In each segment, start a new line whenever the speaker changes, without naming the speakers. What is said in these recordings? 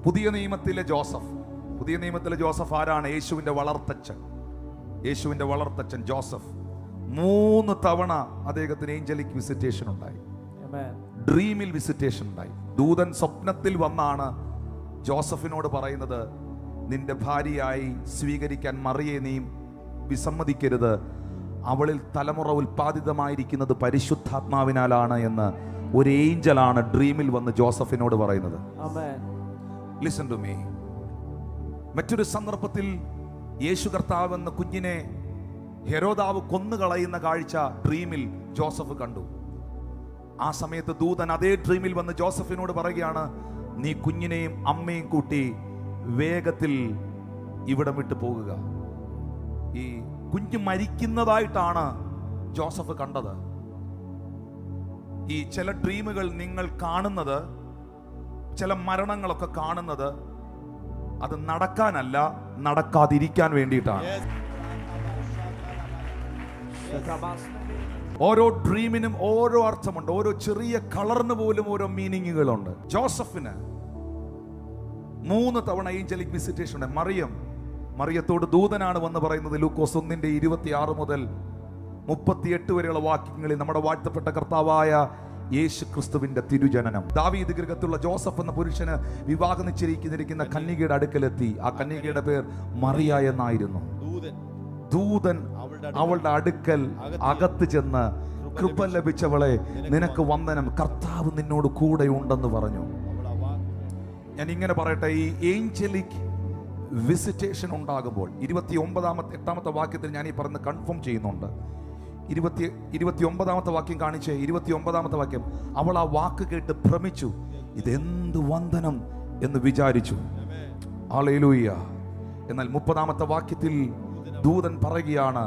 പുതിയ നിയമത്തിലെ ജോസഫ് ആരാണ്? യേശുവിന്റെ വളർത്തച്ഛൻ. യേശുവിന്റെ വളർത്തച്ഛൻ ജോസഫ് 3 തവണ അദ്ദേഹത്തിന് ഏഞ്ചലിക് വിസിറ്റേഷൻ ഉണ്ടായി. ഡ്രീമിൽ വിസിറ്റേഷൻ ഉണ്ടായി. ദൂതൻ സ്വപ്നത്തിൽ വന്നാണ് ജോസഫിനോട് പറയുന്നത്, നിന്റെ ഭാര്യയായി സ്വീകരിക്കാൻ മറിയെ നീ വിസമ്മതിക്കരുത്, അവളിൽ തലമുറ ഉൽപ്പാദിതമായിരിക്കുന്നത് പരിശുദ്ധാത്മാവിനാലാണ് എന്ന് ഒരു ഏഞ്ചലാണ് ഡ്രീമിൽ വന്ന് ജോസഫിനോട് പറയുന്നത്. Listen to me. മറ്റൊരു സന്ദർഭത്തിൽ യേശു കർത്താവ് എന്ന കുഞ്ഞിനെ ഹെരോദാവ് കൊന്നുകളയുന്ന കാഴ്ച ഡ്രീമിൽ ജോസഫ് കണ്ടു. ആ സമയത്ത് ദൂതൻ അതേ ഡ്രീമിൽ വന്ന് ജോസഫിനോട് പറയുകയാണ്, നീ കുഞ്ഞിനെയും അമ്മയും കൂട്ടി വേഗത്തിൽ ഇവിടം വിട്ടു പോകുക. ഈ കുഞ്ഞ് മരിക്കുന്നതായിട്ടാണ് ജോസഫ് കണ്ടത്. ഈ ചില ഡ്രീമുകൾ നിങ്ങൾ കാണുന്നത്, ചില മരണങ്ങളൊക്കെ കാണുന്നത് അത് നടക്കാനല്ല, നടക്കാതിരിക്കാൻ വേണ്ടിയിട്ടാണ്. ഓരോ ഡ്രീമിനും ഓരോ അർത്ഥമുണ്ട്. ഓരോ ചെറിയ കളറിന് പോലും ഓരോ മീനിങ്ങുകളുണ്ട്. ജോസഫിന് 3 തവണ ഏഞ്ചലിക് വിസിറ്റേഷൻ ഉണ്ട്. മറിയത്തോട് ദൂതനാണ് വന്ന് പറയുന്നത്. ലൂക്കോസ് 1:26 മുതൽ 38 വരെയുള്ള വാക്യങ്ങളിൽ നമ്മുടെ വാഴ്ത്തപ്പെട്ട കർത്താവായ യേശു ക്രിസ്തുവിന്റെ തിരുജനനം. ദാവീദ് ഗൃഹത്തിലുള്ള ജോസഫ് എന്ന പുരുഷന് വിവാഹം നിശ്ചയിച്ചിരിക്കുന്ന കന്യകയുടെ അടുക്കലെത്തി. ആ കന്യകയുടെ പേർ മറിയ എന്നായിരുന്നു. ദൂതൻ അവളുടെ അടുക്കൽ അകത്ത് ചെന്ന്, കൃപ ലഭിച്ചവളെ നിനക്ക് വന്ദനം, കർത്താവ് നിന്നോട് കൂടെ ഉണ്ടെന്ന് പറഞ്ഞു. ഞാൻ ഇങ്ങനെ പറയട്ടെ, ഈ ഏഞ്ചലിക് വിസിറ്റേഷൻ ഉണ്ടാകുമ്പോൾ 8ാമത്തെ വാക്യത്തിൽ ഞാൻ ഈ പറഞ്ഞ് കൺഫേം ചെയ്യുന്നുണ്ട്. 29ാമത്തെ വാക്യം കാണിച്ചേ. 29ാമത്തെ വാക്യം, അവൾ ആ വാക്ക് കേട്ട് ഭ്രമിച്ചു, ഇതെന്ത് വന്ദനം എന്ന് വിചാരിച്ചു. ഹല്ലേലൂയ. എന്നാൽ 30ാമത്തെ വാക്യത്തിൽ ദൂതൻ പറയുകയാണ്,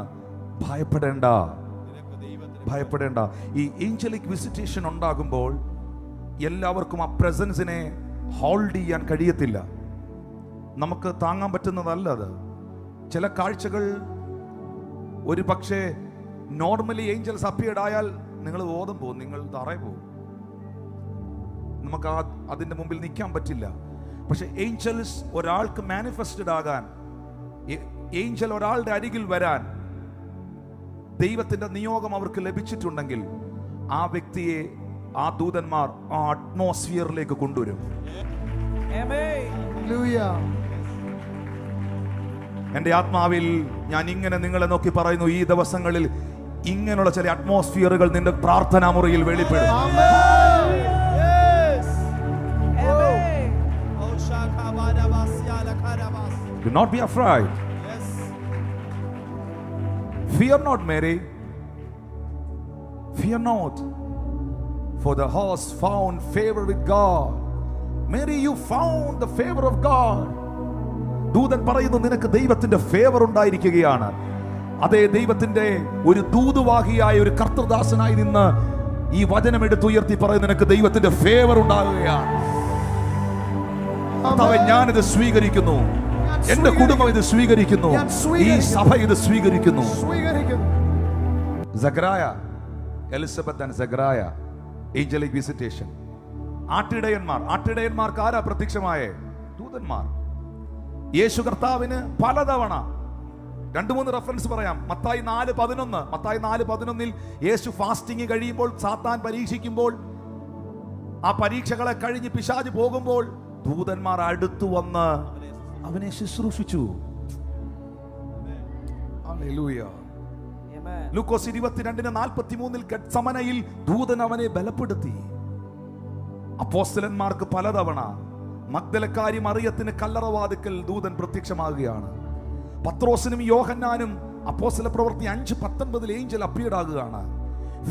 ഭയപ്പെടേണ്ട. ഈ ഏഞ്ചലിക് വിസിറ്റേഷൻ ഉണ്ടാകുമ്പോൾ എല്ലാവർക്കും ആ പ്രസൻസിനെ ഹോൾഡ് ചെയ്യാൻ കഴിയത്തില്ല. നമുക്ക് താങ്ങാൻ പറ്റുന്നതല്ല അത്. ചില കാഴ്ചകൾ ഒരു പക്ഷേ നോർമലി ഏഞ്ചൽസ് അപ്പിയർഡ് ആയാൽ നിങ്ങൾ ബോധം പോകും, നിങ്ങൾ തറയിൽ പോകും. നമുക്ക് അതിൻ്റെ മുമ്പിൽ നിൽക്കാൻ പറ്റില്ല. പക്ഷെ ഏഞ്ചൽസ് ഒരാൾക്ക് മാനിഫെസ്റ്റഡ് ആകാൻ, ഏഞ്ചൽ ഒരാളുടെ അരികിൽ വരാൻ ദൈവത്തിന്റെ നിയോഗം അവർക്ക് ലഭിച്ചിട്ടുണ്ടെങ്കിൽ ആ വ്യക്തിയെ ആ ദൂതന്മാർ ആ അറ്റ്മോസ്ഫിയറിലേക്ക് കൊണ്ടുവരും. എന്റെ ആത്മാവിൽ ഞാൻ ഇങ്ങനെ നിങ്ങളെ നോക്കി പറയുന്നു, ഈ ദിവസങ്ങളിൽ ഇങ്ങനെയുള്ള ചില അറ്റ്മോസ്ഫിയറുകൾ നിന്റെ പ്രാർത്ഥനാ മുറിയിൽ വെളിപ്പെടും. Do not be afraid. Fear not, Mary. Fear not, for the horse found favor with God. Mary, you found the favor of God. ദൂതൻ പറയുന്നു, നിനക്ക് ദൈവത്തിന്റെ ഫേവർ ഉണ്ടായിരിക്കുകയാണ്. അതേ ദൈവത്തിന്റെ ഒരു ദൂതുവാഹിയായ ഒരു കർത്തൃദാസനായി നിന്ന് ഈ വചനം എടുത്തുയർത്തി പറയുന്നു, നിനക്ക് ദൈവത്തിന്റെ ഫേവർ ഉണ്ടാകുകയാണ്. ഞാനിത് സ്വീകരിക്കുന്നു, എന്റെ കുടുംബം ഇത് സ്വീകരിക്കുന്നു, ഈ സഭ ഇത് സ്വീകരിക്കുന്നു. സഖറിയ, എലിസബത്ത് ആൻഡ് സഖറിയ, ഏഞ്ചലിക് വിസിറ്റേഷൻ. ആട്ടിടയന്മാർക്ക് ആരാ പ്രത്യക്ഷമായേ? ദൂതന്മാർ. യേശു കർത്താവിന് പലതവണ 2-3 റെഫറൻസ് പറയാം. മത്തായി 4:11 യേശു ഫാസ്റ്റിംഗ് കഴിയുമ്പോൾ, സാത്താൻ പരീക്ഷിക്കുമ്പോൾ, ആ പരീക്ഷകളെ കഴിഞ്ഞ് പിശാച് പോകുമ്പോൾ ദൂതന്മാർ അടുത്തു വന്ന് അവനെ ശുശ്രൂഷിച്ചു. ഹല്ലേലൂയ. ലൂക്കോസ് 22:43 ഗെത്സമനയിൽ ദൂതൻ അവനെ ബലപ്പെടുത്തി. അപ്പോസ്തലന്മാർക്ക് പലതവണ, മഗ്ദലക്കാരി മറിയത്തിന് കല്ലറവാതിക്കൽ ദൂതൻ പ്രത്യക്ഷമാകുകയാണ്. പത്രോസിനും യോഹന്നാനും അപ്പോസ്തല പ്രവൃത്തി 5:19 ഏഞ്ചൽ അപ്പിയർഡ് ആകുകയാണ്.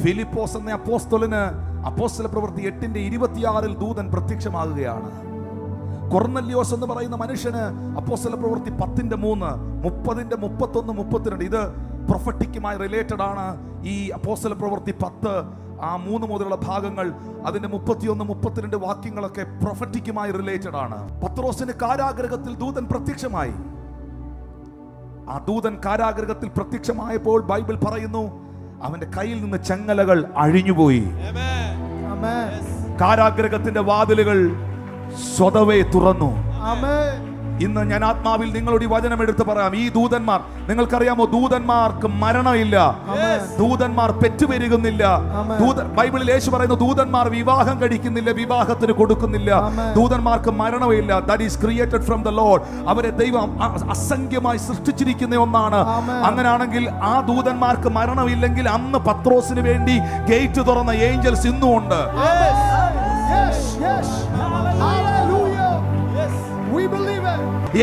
ഫിലിപ്പോസ് എന്ന അപ്പോസ്തലന് അപ്പോസ്തല പ്രവൃത്തി 8:26 ദൂതൻ പ്രത്യക്ഷമാകുകയാണ്. കൊർന്നല്യോസ് എന്ന് പറയുന്ന മനുഷ്യന് അപ്പോസ്തല പ്രവൃത്തി 10:3, 30:31, 32 ഇത് പ്രൊഫറ്റിക്കുമായി റിലേറ്റഡ് ആണ്. ഈ അപ്പോസ്തല പ്രവൃത്തി 10 ആ 3 മുതലുള്ള ഭാഗങ്ങൾ, അതിന്റെ 31, 32 വാക്യങ്ങളൊക്കെ പ്രൊഫറ്റിക്കുമായി റിലേറ്റഡ് ആണ്. പത്രോസിന് കാരാഗൃഹത്തിൽ ദൂതൻ പ്രത്യക്ഷമായി. ആ ദൂതൻ കാരാഗൃഹത്തിൽ പ്രത്യക്ഷമായപ്പോൾ ബൈബിൾ പറയുന്നു, അവന്റെ കയ്യിൽ നിന്ന് ചങ്ങലകൾ അഴിഞ്ഞുപോയി. കാരാഗൃഹത്തിന്റെ വാതിലുകൾ സ്വതവേ തുറന്നു. ഇന്ന് ഞാൻ ആത്മാവിൽ നിങ്ങളോട് ഈ വചനം എടുത്ത് പറയാം. ഈ ദൂതന്മാർ, നിങ്ങൾക്കറിയാമോ, ദൂതന്മാർക്ക് മരണമില്ല, ദൂതന്മാർ പെറ്റുപെരുകുന്നില്ല. ബൈബിളിൽ യേശു പറയുന്നു, ദൂതന്മാർ വിവാഹം കഴിക്കുന്നില്ല, വിവാഹത്തിന് കൊടുക്കുന്നില്ല. ദൂതന്മാർക്ക് മരണമില്ല. That is created from the Lord. അവരെ ദൈവം അസംഖ്യമായി സൃഷ്ടിച്ചിരിക്കുന്ന ഒന്നാണ്. അങ്ങനെയാണെങ്കിൽ ആ ദൂതന്മാർക്ക് മരണമില്ലെങ്കിൽ അന്ന് പത്രോസിന് വേണ്ടി ഗേറ്റ് തുറന്ന ഏഞ്ചൽസ് ഇന്നും ഉണ്ട്.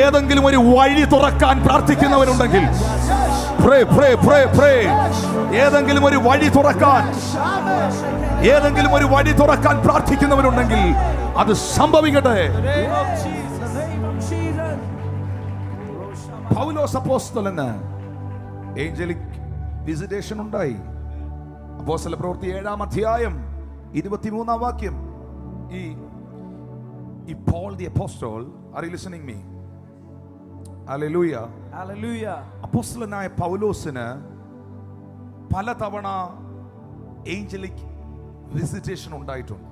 ഏതെങ്കിലും ഒരു വഴി തുറക്കാൻ പ്രാർത്ഥിക്കുന്നവരുണ്ടെങ്കിൽ, ഏതെങ്കിലും ഒരു വഴി തുറക്കാൻ, ഏതെങ്കിലും ഒരു വഴി തുറക്കാൻ പ്രാർത്ഥിക്കുന്നവരുണ്ടെങ്കിൽ അത് സംഭവിക്കട്ടെ. പൗലോസ് അപ്പോസ്തലന് ഏഞ്ചലിക് വിസിറ്റേഷൻ ഉണ്ടായി. അപ്പോസ്തല പ്രവൃത്തി 7-ാം അധ്യായം 23-ാം വാക്യം. ഈ Paul the apostle, are you listening me? Hallelujah.
Hallelujah.
അപ്പോസ്തലനായ പൗലോസിന് പലതവണ ഏഞ്ചലിക് വിസിറ്റേഷൻ ഉണ്ടായിട്ടുണ്ട്.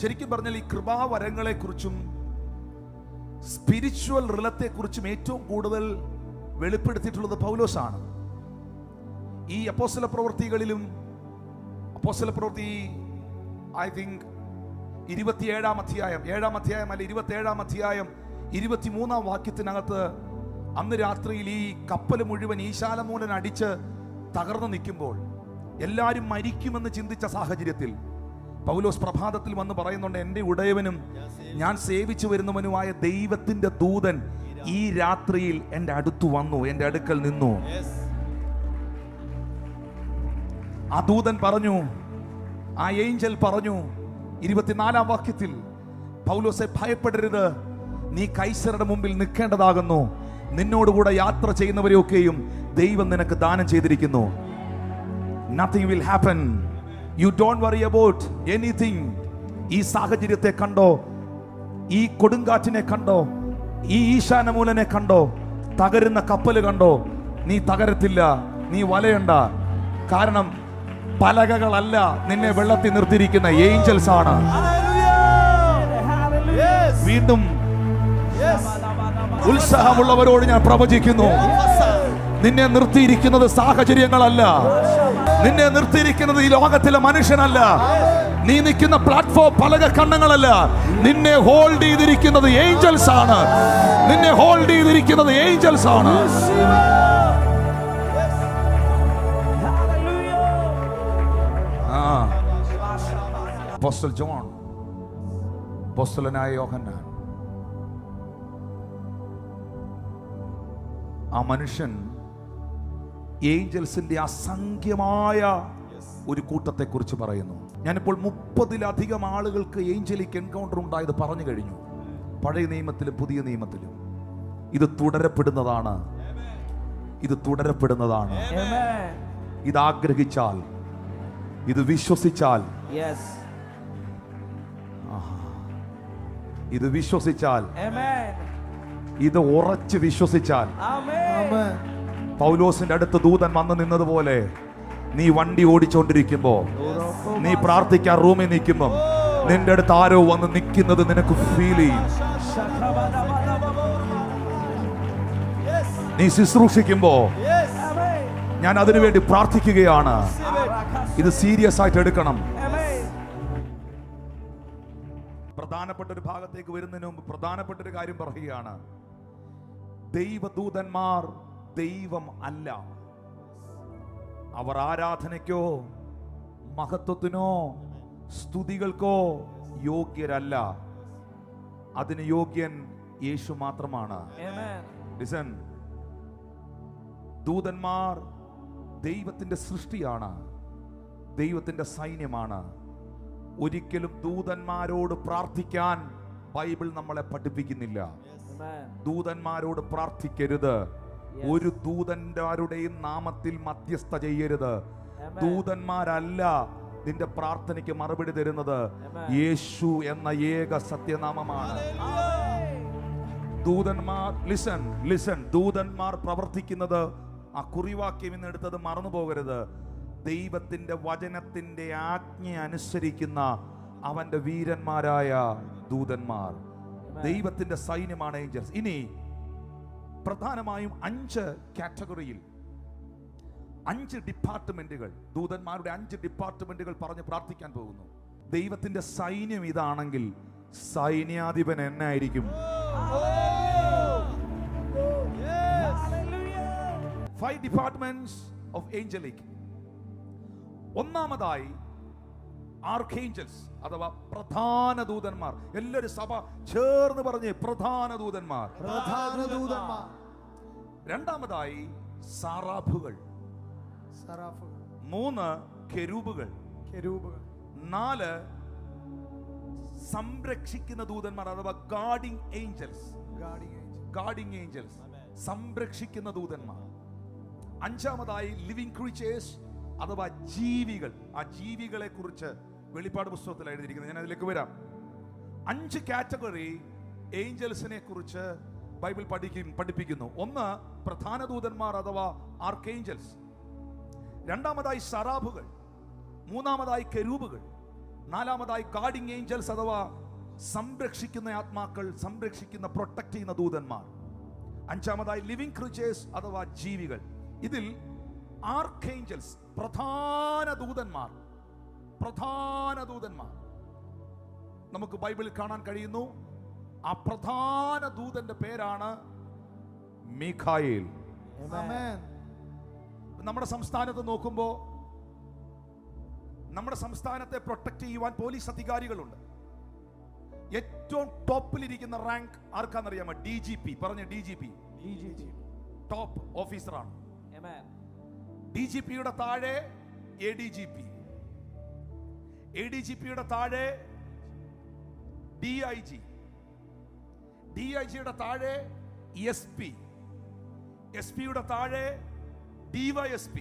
ശരിക്കും പറഞ്ഞാൽ ഈ കൃപാവരങ്ങളെ കുറിച്ചും സ്പിരിച്വൽ റിലത്തെ കുറിച്ചും ഏറ്റവും കൂടുതൽ വെളിപ്പെടുത്തിയിട്ടുള്ളത് പൗലോസാണ്. ഈ അപ്പോസ്തല പ്രവൃത്തികളിലും, അപ്പോസ്തല പ്രവൃത്തി ഐ തിങ്ക് 27-ാം അധ്യായം, 7-ാം അധ്യായം അല്ല 27-ാം അധ്യായം 23-ാം വാക്യത്തിനകത്ത്, അന്ന് രാത്രിയിൽ ഈ കപ്പൽ മുഴുവൻ ഈശാലമൂലൻ അടിച്ച് തകർന്നു നിൽക്കുമ്പോൾ എല്ലാവരും മരിക്കുമെന്ന് ചിന്തിച്ച സാഹചര്യത്തിൽ പൗലോസ് പ്രഭാതത്തിൽ വന്ന് പറയുന്നുണ്ട്, എൻ്റെ ഉടയവനും ഞാൻ സേവിച്ചു വരുന്നവനുമായ ദൈവത്തിന്റെ ദൂതൻ ഈ രാത്രിയിൽ എൻ്റെ അടുത്തു വന്നു, എൻ്റെ അടുക്കൽ നിന്നു. ആ ദൂതൻ പറഞ്ഞു, ആ ഏഞ്ചൽ പറഞ്ഞു 24-ാം വാക്യത്തിൽ, പൗലോസെ ഭയപ്പെടരുത്, നീ കൈസരുടെ മുമ്പിൽ നിൽക്കേണ്ടതാകുന്നു, നിന്നോടുകൂടെ യാത്ര ചെയ്യുന്നവരെയൊക്കെയും ദൈവം നിനക്ക് ദാനം ചെയ്തിരിക്കുന്നു. Nothing will happen. You don't worry about anything. ഈ സാഹചര്യത്തെ കണ്ടോ, ഈ കൊടുങ്കാറ്റിനെ കണ്ടോ, ഈ ഈശാനമൂലനെ കണ്ടോ, തകരുന്ന കപ്പല് കണ്ടോ, നീ തകരത്തില്ല, നീ വലയണ്ട. കാരണം പലകകളല്ല നിന്നെ വെള്ളത്തിൽ നിർത്തിയിരിക്കുന്ന ഏഞ്ചൽസ് ആണ്. വീണ്ടും ഉത്സാഹമുള്ളവരോട് ഞാൻ പ്രവചിക്കുന്നു, നിന്നെ നിർത്തിയിരിക്കുന്നത് സാഹചര്യങ്ങളല്ല, നിന്നെ നിർത്തിയിരിക്കുന്നത് ഈ ലോകത്തിലെ മനുഷ്യനല്ല, നീ നിൽക്കുന്ന പ്ലാറ്റ്ഫോം പലക കണ്ണങ്ങളല്ല, നിന്നെ ഹോൾഡ് ചെയ്തിരിക്കുന്നത് ഏഞ്ചൽസ് ആണ്, നിന്നെ ഹോൾഡ് ചെയ്തിരിക്കുന്നത് ഏഞ്ചൽസ് ആണ്. അപ്പോസ്തലൻ ജോൺ, അപ്പോസ്തലനായ യോഹന്നാൻ, ആ മനുഷ്യൻ ഏഞ്ചൽസിന്റെ അസംഖ്യമായ ഒരു കൂട്ടത്തെ കുറിച്ച് പറയുന്നു. ഞാനിപ്പോൾ 30-ലധികം ആളുകൾക്ക് ഏഞ്ചലിക് എൻകൗണ്ടർ ഉണ്ടായത് പറഞ്ഞു കഴിഞ്ഞു, പഴയ നിയമത്തിലും പുതിയ നിയമത്തിലും. ഇത് തുടരപ്പെടുന്നതാണ്, ഇത് തുടരപ്പെടുന്നതാണ്. ഇത് ആഗ്രഹിച്ചാൽ, ഇത് വിശ്വസിച്ചാൽ, ഇത് വിശ്വസിച്ചാൽ, ഇത് ഉറച്ച് വിശ്വസിച്ചാൽ, പൗലോസിന്റെ അടുത്ത് ദൂതൻ വന്ന് നിന്നതുപോലെ നീ വണ്ടി ഓടിച്ചോണ്ടിരിക്കുമ്പോ, നീ പ്രാർത്ഥിക്കാൻ റൂമിൽ നിൽക്കുമ്പോ നിന്റെ അടുത്ത് ആരോ വന്ന് നിൽക്കുന്നത് നിനക്ക് ഫീൽ ചെയ്യും. നീ ശുശ്രൂഷിക്കുമ്പോ ഞാൻ അതിനുവേണ്ടി പ്രാർത്ഥിക്കുകയാണ്. ഇത് സീരിയസ് ആയിട്ട് എടുക്കണം. പ്രധാനപ്പെട്ട ഒരു ഭാഗത്തേക്ക് വരുന്നതിന് മുമ്പ് പ്രധാനപ്പെട്ട ഒരു കാര്യം പറയുകയാണ്. ദൈവദൂതന്മാർ ദൈവം അല്ല. അവർ ആരാധനയ്ക്കോ മഹത്വത്തിനോ സ്തുതികൾക്കോ യോഗ്യരല്ല. അതിന് യോഗ്യൻ യേശു മാത്രമാണ്. ലിസൺ, ദൂതന്മാർ ദൈവത്തിന്റെ സൃഷ്ടിയാണ്, ദൈവത്തിന്റെ സൈന്യമാണ്. ഒരിക്കലും ദൂതന്മാരോട് പ്രാർത്ഥിക്കാൻ ബൈബിൾ നമ്മളെ പഠിപ്പിക്കുന്നില്ല. ദൂതന്മാരോട് പ്രാർത്ഥിക്കരുത്. ഒരു ദൂതന്മാരുടെയും നാമത്തിൽ മധ്യസ്ഥ ചെയ്യരുത്. ദൂതന്മാരല്ല നിന്റെ പ്രാർത്ഥനയ്ക്ക് മറുപടി തരുന്നത്, യേശു എന്ന ഏക സത്യനാമമാണ്. ദൂതന്മാർ, ലിസൺ, ദൂതന്മാർ പ്രവർത്തിക്കുന്നത്, ആ കുറിവാക്യം ഇന്ന് എടുത്തത് മറന്നു പോകരുത്, ദൈവത്തിന്റെ വചനത്തിന്റെ ആജ്ഞ അനുസരിക്കുന്ന അവന്റെ വീരന്മാരായ ദൂതന്മാർ. ദൈവത്തിന്റെ സൈന്യമാണ് ഏഞ്ചൽസ്. ഇനി പ്രധാനമായും 5 കാറ്റഗറിയിൽ 5 ഡിപ്പാർട്ട്മെന്റുകൾ, ദൂതന്മാരുടെ 5 ഡിപ്പാർട്ട്മെന്റുകൾ പറഞ്ഞ് പ്രാർത്ഥിക്കാൻ പോകുന്നു. ദൈവത്തിന്റെ സൈന്യം ഇതാണെങ്കിൽ സൈന്യാധിപൻ എന്നായിരിക്കും? 5 ഡിപ്പാർട്ട്മെന്റ്സ് ഓഫ് ഏഞ്ചലിക്. ഒന്നാമതായി ആർക്കേഞ്ചൽസ് അഥവാ പ്രധാന ദൂതന്മാർ. എല്ലാവരും സഭ ചേർന്ന് പറഞ്ഞ് പ്രധാന ദൂതന്മാർ. രണ്ടാമതായി സാറാഫുകൾ. 3 കെരൂബുകൾ. 4 സംരക്ഷിക്കുന്ന ദൂതന്മാർ അഥവാ ഗാർഡിംഗ് ഏഞ്ചൽസ്. സംരക്ഷിക്കുന്ന ദൂതന്മാർ. 5ാമതായി ലിവിംഗ് ക്രീച്ചേഴ്സ് അഥവാ ജീവികൾ. ആ ജീവികളെ കുറിച്ച് വെളിപ്പാട് പുസ്തകത്തിൽ എഴുതിയിരിക്കുന്നത്. ഞാൻ അതിലേക്ക് വരാം. 5 കാറ്റഗറി ഏഞ്ചൽസിനെ കുറിച്ച് ബൈബിൾ പഠിപ്പിക്കുന്നു. 1 പ്രധാന ദൂതന്മാർ അഥവാ ആർക്കേഞ്ചൽസ്. 2ാമതായി സറാഫുകൾ. 3ാമതായി കെരൂബുകൾ. 4ാമതായി ഗാർഡിംഗ് ഏഞ്ചൽസ് അഥവാ സംരക്ഷിക്കുന്ന ആത്മാക്കൾ, സംരക്ഷിക്കുന്ന പ്രൊട്ടക്ട് ചെയ്യുന്ന ദൂതന്മാർ. 5ാമതായി ലിവിംഗ് ക്രീച്ചേഴ്സ് അഥവാ ജീവികൾ. ഇതിൽ ആർക്കേഞ്ചൽസ് പ്രധാന ദൂതന്മാർ നമുക്ക് ബൈബിളിൽ കാണാൻ കഴിയുന്നു. ആ പ്രധാന ദൂതന്റെ പേരാണ് മീഖായേൽ. നമ്മുടെ സംസ്ഥാനത്ത് നോക്കുമ്പോൾ നമ്മുടെ സംസ്ഥാനത്തെ പ്രൊട്ടക്ട് ചെയ്യുവാൻ പോലീസ് അധികാരികളുണ്ട്. ഏറ്റവും ടോപ്പിലിരിക്കുന്ന റാങ്ക് ആർക്കാന്നറിയാമോ? DGP. പറഞ്ഞ DGP ടോപ്പ് ഓഫീസറാണ്. DGPയുടെ താഴെ ADGP, ADGPയുടെ താഴെ DIG, DIGയുടെ താഴെ SP, SPയുടെ താഴെ DYSP,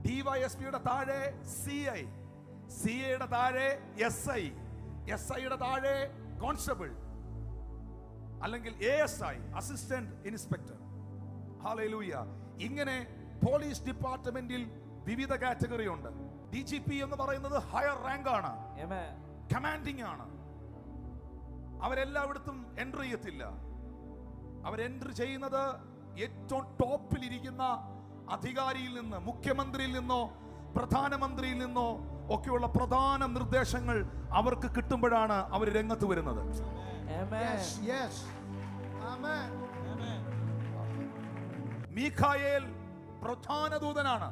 DYSPയുടെ താഴെ CI, CIയുടെ താഴെ SI, SIയുടെ താഴെ കോൺസ്റ്റബിൾ അല്ലെങ്കിൽ ASI, അസിസ്റ്റന്റ് ഇൻസ്പെക്ടർ. ഹല്ലേലൂയ. ഇങ്ങനെ പോലീസ് ഡിപ്പാർട്ട്മെന്റിൽ വിവിധ കാറ്റഗറി ഉണ്ട്. DGP എന്ന് പറയുന്നത് ഹയർ റാങ്ക് ആണ്, കമാൻഡിംഗ് ആണ്. അവരെല്ലായിടത്തും എൻട്രി ചെയ്യത്തില്ല. അവർ എൻട്രി ചെയ്യുന്നത് ഏറ്റവും ടോപ്പിൽ ഇരിക്കുന്ന അധികാരിയിൽ നിന്ന്, മുഖ്യമന്ത്രിയിൽ നിന്നോ പ്രധാനമന്ത്രിയിൽ നിന്നോ ഒക്കെയുള്ള പ്രധാന നിർദ്ദേശങ്ങൾ അവർക്ക് കിട്ടുമ്പോഴാണ് അവർ രംഗത്ത് വരുന്നത്. മീഖായേൽ പ്രധാന ദൂതനാണ്.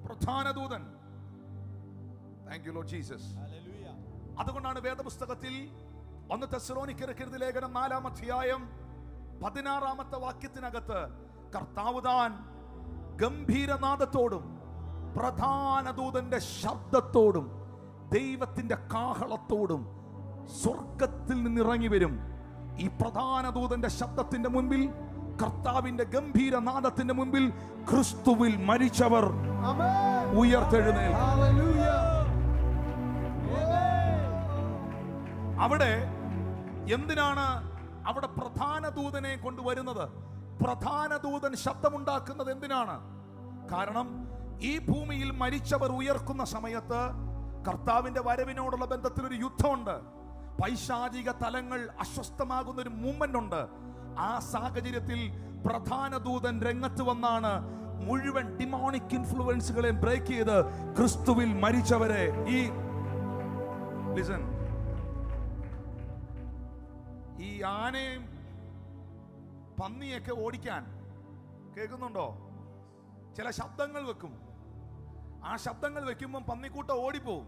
പ്രധാന ദൂതൻ. Thank you Lord Jesus. അതുകൊണ്ടാണ് വേദപുസ്തകത്തിൽ 1 തെസ്സലോനിക്കർക്ക് എഴുതിയ ലേഖനം 4-ാം അധ്യായം 16-ാമത്തെ വാക്യത്തിനകത്ത് കർത്താവ് താൻ ഗംഭീരനാദത്തോടും പ്രധാന ദൂതന്റെ ശബ്ദത്തോടും ദൈവത്തിന്റെ കാഹളത്തോടും സ്വർഗത്തിൽ നിന്നിറങ്ങി വരും. ഈ പ്രധാന ദൂതന്റെ ശബ്ദത്തിന്റെ മുൻപിൽ, കർത്താവിന്റെ ഗംഭീരനാദത്തിന്റെ മുൻപിൽ ക്രിസ്തുവിൽ മരിച്ചവർ ഉയർത്തെഴുന്നേൽക്കും. അവിടെ എന്തിനാണ് അവിടെ പ്രധാന ദൂതനെ കൊണ്ടുവരുന്നത്? പ്രധാന ദൂതൻ ശബ്ദമുണ്ടാക്കുന്നത് എന്തിനാണ്? കാരണം ഈ ഭൂമിയിൽ മരിച്ചവർ ഉയർക്കുന്ന സമയത്ത് കർത്താവിന്റെ വരവിനോടുള്ള ബന്ധത്തിൽ ഒരു യുദ്ധമുണ്ട്. പൈശാചിക തലങ്ങൾ അസ്വസ്ഥമാകുന്ന ഒരു മൂവ്മെന്റ് ഉണ്ട്. ആ സാഹചര്യത്തിൽ പ്രധാന ദൂതൻ രംഗത്ത് വന്നാണ് മുഴുവൻ ഡിമോണിക് ഇൻഫ്ലുവൻസുകളെ ബ്രേക്ക് ചെയ്ത് ക്രിസ്തുവിൽ മരിച്ചവരെ ഈ ആനയും പന്നിയൊക്കെ ഓടിക്കാൻ കേൾക്കുന്നുണ്ടോ? ചില ശബ്ദങ്ങൾ വെക്കും. ആ ശബ്ദങ്ങൾ വെക്കുമ്പോൾ പന്നിക്കൂട്ടം ഓടിപ്പോവും.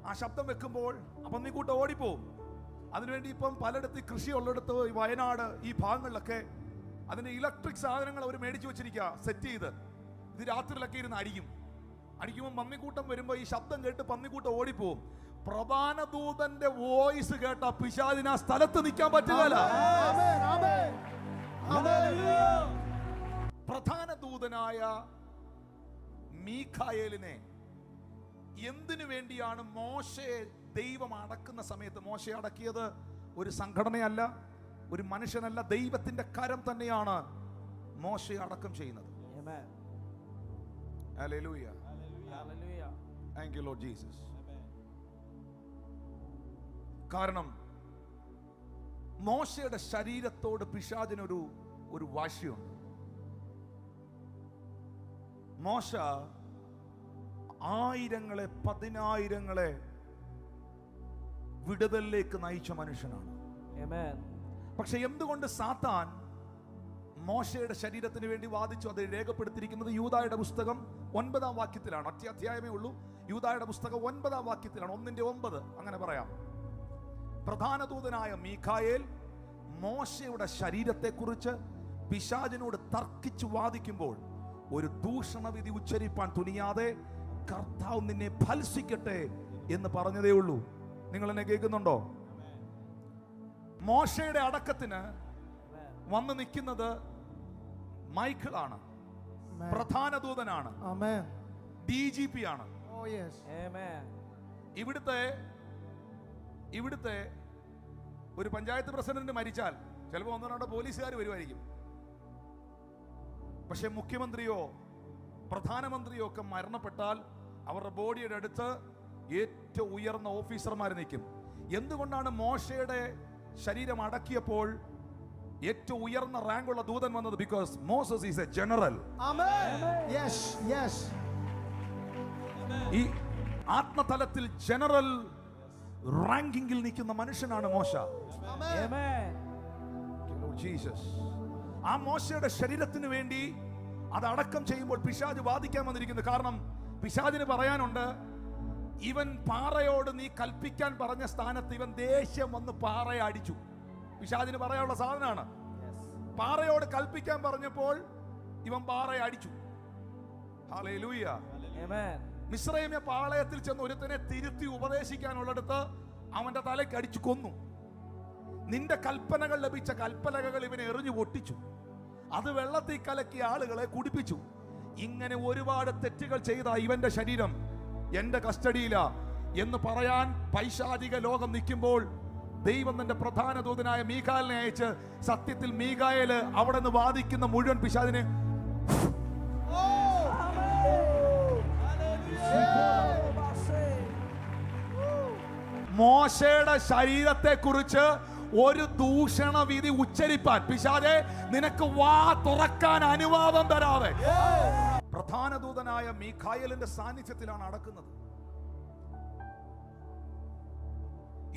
ആ ശബ്ദം വെക്കുമ്പോൾ ആ പന്നിക്കൂട്ടം ഓടിപ്പോവും. അതിനുവേണ്ടി ഇപ്പം പലയിടത്ത് കൃഷിയുള്ളിടത്ത്, വയനാട് ഈ ഭാഗങ്ങളിലൊക്കെ അതിന് ഇലക്ട്രിക് സാധനങ്ങൾ അവർ മേടിച്ചു വെച്ചിരിക്കുക, സെറ്റ് ചെയ്ത്. ഇത് രാത്രിയിലൊക്കെ ഇരുന്ന് അടിക്കുമ്പോൾ പന്നിക്കൂട്ടം വരുമ്പോൾ ഈ ശബ്ദം കേട്ട് പന്നിക്കൂട്ടം ഓടിപ്പോവും. പ്രധാന ദൂതന്റെ വോയിസ് കേട്ട പിശാചിന് ആ സ്ഥലത്ത് നിൽക്കാൻ പറ്റുകയില്ല. പ്രധാന ദൂതനായ മീഖായേലിനെ എന്തിനു വേണ്ടിയാണ് മോശയെ ദൈവം അടക്കുന്ന സമയത്ത്? മോശയെ അടക്കിയത് ഒരു സംഘടനയല്ല, ഒരു മനുഷ്യനല്ല, ദൈവത്തിന്റെ കരം തന്നെയാണ് മോശയെ അടക്കം ചെയ്യുന്നത്. Hallelujah. Thank you Lord Jesus. കാരണം മോശയുടെ ശരീരത്തോട് പിശാചിനൊരു വാശിയുണ്ട്. മോശ ആയിരങ്ങളെ, പതിനായിരങ്ങളെ വിടുതലിലേക്ക് നയിച്ച മനുഷ്യനാണ്. പക്ഷെ എന്തുകൊണ്ട് സാത്താൻ മോശയുടെ ശരീരത്തിന് വേണ്ടി വാദിച്ചു? അത് രേഖപ്പെടുത്തിയിരിക്കുന്നത് യൂദായുടെ പുസ്തകം 9-ാം വാക്യത്തിലാണ്. ഒറ്റ അധ്യായമേ ഉള്ളൂ. യൂദായുടെ പുസ്തകം 9-ാം വാക്യത്തിലാണ്, 1:9 അങ്ങനെ പറയാം. പ്രധാന ദൂതനായ മീഖായേൽ മോശയുടെ ശരീരത്തെക്കുറിച്ച് പിശാചിനോട് തർക്കിച്ചു വാദിക്കുമ്പോൾ ഒരു ദൂഷണവിധി ഉച്ചരിപ്പാൻ തുനിയാതെ കർത്താവ് നിന്നെ ഫലിക്കട്ടെ എന്ന് പറഞ്ഞതേ ഉള്ളൂ. നിങ്ങൾ എന്നെ കേൾക്കുന്നുണ്ടോ? മോശയുടെ അടക്കത്തിന് വന്ന് നിൽക്കുന്നത് മൈക്കിളാണ്, പ്രധാന ദൂതനാണ്, DGP ആണ്. ഇവിടുത്തെ ഒരു പഞ്ചായത്ത് പ്രസിഡന്റ് മരിച്ചാൽ ചിലപ്പോൾ 1-2 പോലീസുകാർ വരുമായിരിക്കും. പക്ഷെ മുഖ്യമന്ത്രിയോ പ്രധാനമന്ത്രിയോ ഒക്കെ മരണപ്പെട്ടാൽ അവരുടെ ബോഡിയുടെ അടുത്ത് ഏറ്റവും ഉയർന്ന ഓഫീസർമാർ നിൽക്കും. എന്തുകൊണ്ടാണ് മോശയുടെ ശരീരം അടക്കിയപ്പോൾ ഏറ്റവും ഉയർന്ന റാങ്കുള്ള ദൂതൻ വന്നത്? Because Moses is a general. ഈ ആത്മതലത്തിൽ ജനറൽ റാങ്കിങ്ങിൽ നിൽക്കുന്ന മനുഷ്യനാണ് മോശ. ജീസസ്. ആ മോശയുടെ ശരീരത്തിന് വേണ്ടി അത് അടക്കം ചെയ്യുമ്പോൾ പിശാച് വാദിക്കാൻ വന്നിരിക്കുന്നു. കാരണം പിശാചിന് പറയാനുണ്ട്, ഇവൻ പാറയോട് നീ കൽപ്പിക്കാൻ പറഞ്ഞ സ്ഥാനത്ത് ഇവൻ ദേഷ്യം വന്ന് പാറയെ അടിച്ചു. പിശാചിന് പറയാനുള്ള സാധനമാണ്. പാറയോട് കൽപ്പിക്കാൻ പറഞ്ഞപ്പോൾ ഇവൻ പാറയെ അടിച്ചു. ഹല്ലേലൂയ. മിസ്രൈമ്യ പാളയത്തിൽ ചെന്ന് ഒരുത്തനെ തിരുത്തി ഉപദേശിക്കാനുള്ളിടത്ത് അവന്റെ തലയ്ക്ക് അടിച്ചു കൊന്നു. നിന്റെ കൽപ്പനകൾ ലഭിച്ച കൽപ്പലകകൾ ഇവനെ എറിഞ്ഞു പൊട്ടിച്ചു. അത് വെള്ളത്തിൽ കലക്കി ആളുകളെ കുടിപ്പിച്ചു. ഇങ്ങനെ ഒരുപാട് തെറ്റുകൾ ചെയ്ത ഇവന്റെ ശരീരം എന്റെ കസ്റ്റഡിയില എന്ന് പറയാൻ പൈശാചിക ലോകം നിൽക്കുമ്പോൾ ദൈവം തന്റെ പ്രധാന ദൂതനായ മീഖായേലിനെ അയച്ച്, സത്യത്തിൽ മീഖായേൽ അവിടെ നിന്ന് വാദിക്കുന്ന മുഴുവൻ പിശാചിനെ മോശയുടെ ശരീരത്തെ കുറിച്ച് ഒരു ദൂഷണ വിധി ഉച്ചരിപ്പാൻ പിശാചേ നിനക്ക് വാ തുറക്കാൻ അനുവാദം തരാതെ പ്രധാന ദൂതനായ മീഖായേലിന്റെ സാന്നിധ്യത്തിലാണ് അടക്കുന്നത്.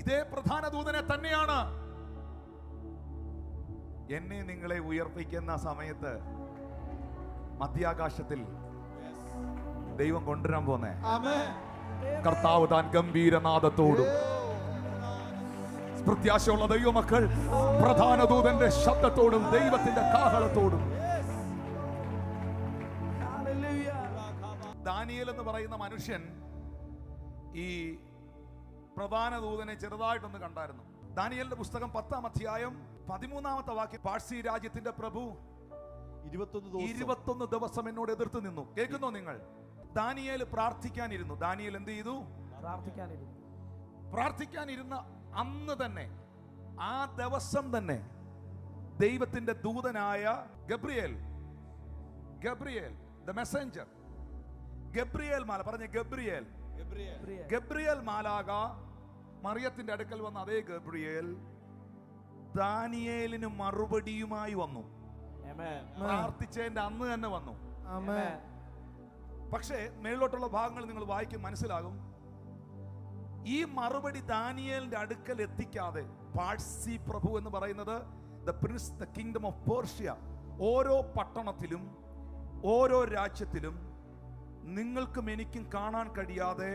ഇതേ പ്രധാന ദൂതനെ തന്നെയാണ് എന്നെ നിങ്ങളെ ഉയർപ്പിക്കുന്ന സമയത്ത് മധ്യാകാശത്തിൽ ദൈവം കൊണ്ടുവരാൻ പോന്നേ. കർത്താവ് താൻ ഗംഭീരനാദത്തോടും, പ്രത്യാശയുള്ള ദൈവമക്കൾ പ്രധാന ദൂതന്റെ ശബ്ദത്തോടും ദൈവത്തിന്റെ കാഹളത്തോടും. ദാനിയേൽ എന്ന് പറയുന്ന മനുഷ്യൻ ഈ പ്രധാന ദൂതനെ ചെറുതായിട്ടൊന്ന് കണ്ടായിരുന്നു. ദാനിയേലിന്റെ പുസ്തകം 10-ാം അധ്യായം 13-ാമത്തെ വാക്യം, പാഴ്സി രാജ്യത്തിന്റെ പ്രഭു 21 ദിവസം എന്നോട് എതിർത്ത് നിന്നു. കേൾക്കുന്നോ നിങ്ങൾ? ദാനിയേൽ പ്രാർത്ഥിക്കാനിരുന്നു. ദാനിയേൽ എന്ത് ചെയ്തു? പ്രാർത്ഥിക്കാനിരുന്ന അന്ന് തന്നെ, ആ ദിവസം തന്നെ ദൈവത്തിന്റെ ദൂതനായ ഗബ്രിയേൽ ദ മെസ്സഞ്ചർ, ഗബ്രിയേൽ മാല, പറഞ്ഞ ഗബ്രിയേൽ മാലാക മറിയത്തിന്റെ അടുക്കൽ വന്ന അതേ ഗബ്രിയേൽ ദാനിയേലിന് മറുപടിയുമായി വന്നു. പ്രാർത്ഥിച്ചതിന്റെ അന്ന് തന്നെ വന്നു. പക്ഷേ മേളിലോട്ടുള്ള ഭാഗങ്ങൾ നിങ്ങൾ വായിക്കും, മനസ്സിലാകും. ഈ മറുപടി ദാനിയേലിന്റെ അടുക്കൽ എത്തിക്കാതെ പാഴ്സി പ്രഭു എന്ന് പറയുന്നത് the Prince, the kingdom of Persia, ഓരോ പട്ടണത്തിലും ഓരോ രാജ്യത്തിലും നിങ്ങൾക്കും എനിക്കും കാണാൻ കഴിയാതെ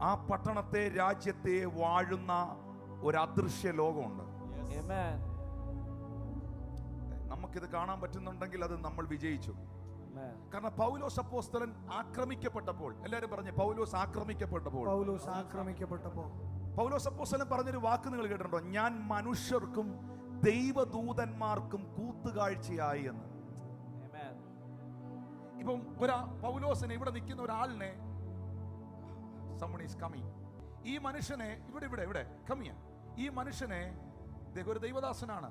ആ പട്ടണത്തെ, രാജ്യത്തെ വാഴുന്ന ഒരു അദൃശ്യ ലോകമുണ്ട്. നമുക്കിത് കാണാൻ പറ്റുന്നുണ്ടെങ്കിൽ അത് നമ്മൾ വിജയിച്ചു. കാരണം പൗലോസ് അപ്പോസ്തലൻ ആക്രമിക്കപ്പെട്ടപ്പോൾ, എല്ലാവരും പറഞ്ഞു പൗലോസ് ആക്രമിക്കപ്പെട്ടപ്പോൾ പൗലോസ് അപ്പോസ്തലൻ പറഞ്ഞൊരു വാക്ക് നിങ്ങൾ കേട്ടിട്ടുണ്ടോ? ഞാൻ മനുഷ്യർക്കും ദൈവദൂതന്മാർക്കും കൂത്തുകാഴ്ചയായി എന്ന്. ഇപ്പം പൗലോസിനെ ഇവിടെ നിൽക്കുന്ന ഒരാളിനെ, someone is coming, ഈ മനുഷ്യനെ ഇവിടെ കമ്മിയ, ഈ മനുഷ്യനെ ഒരു ദൈവദാസനാണ്.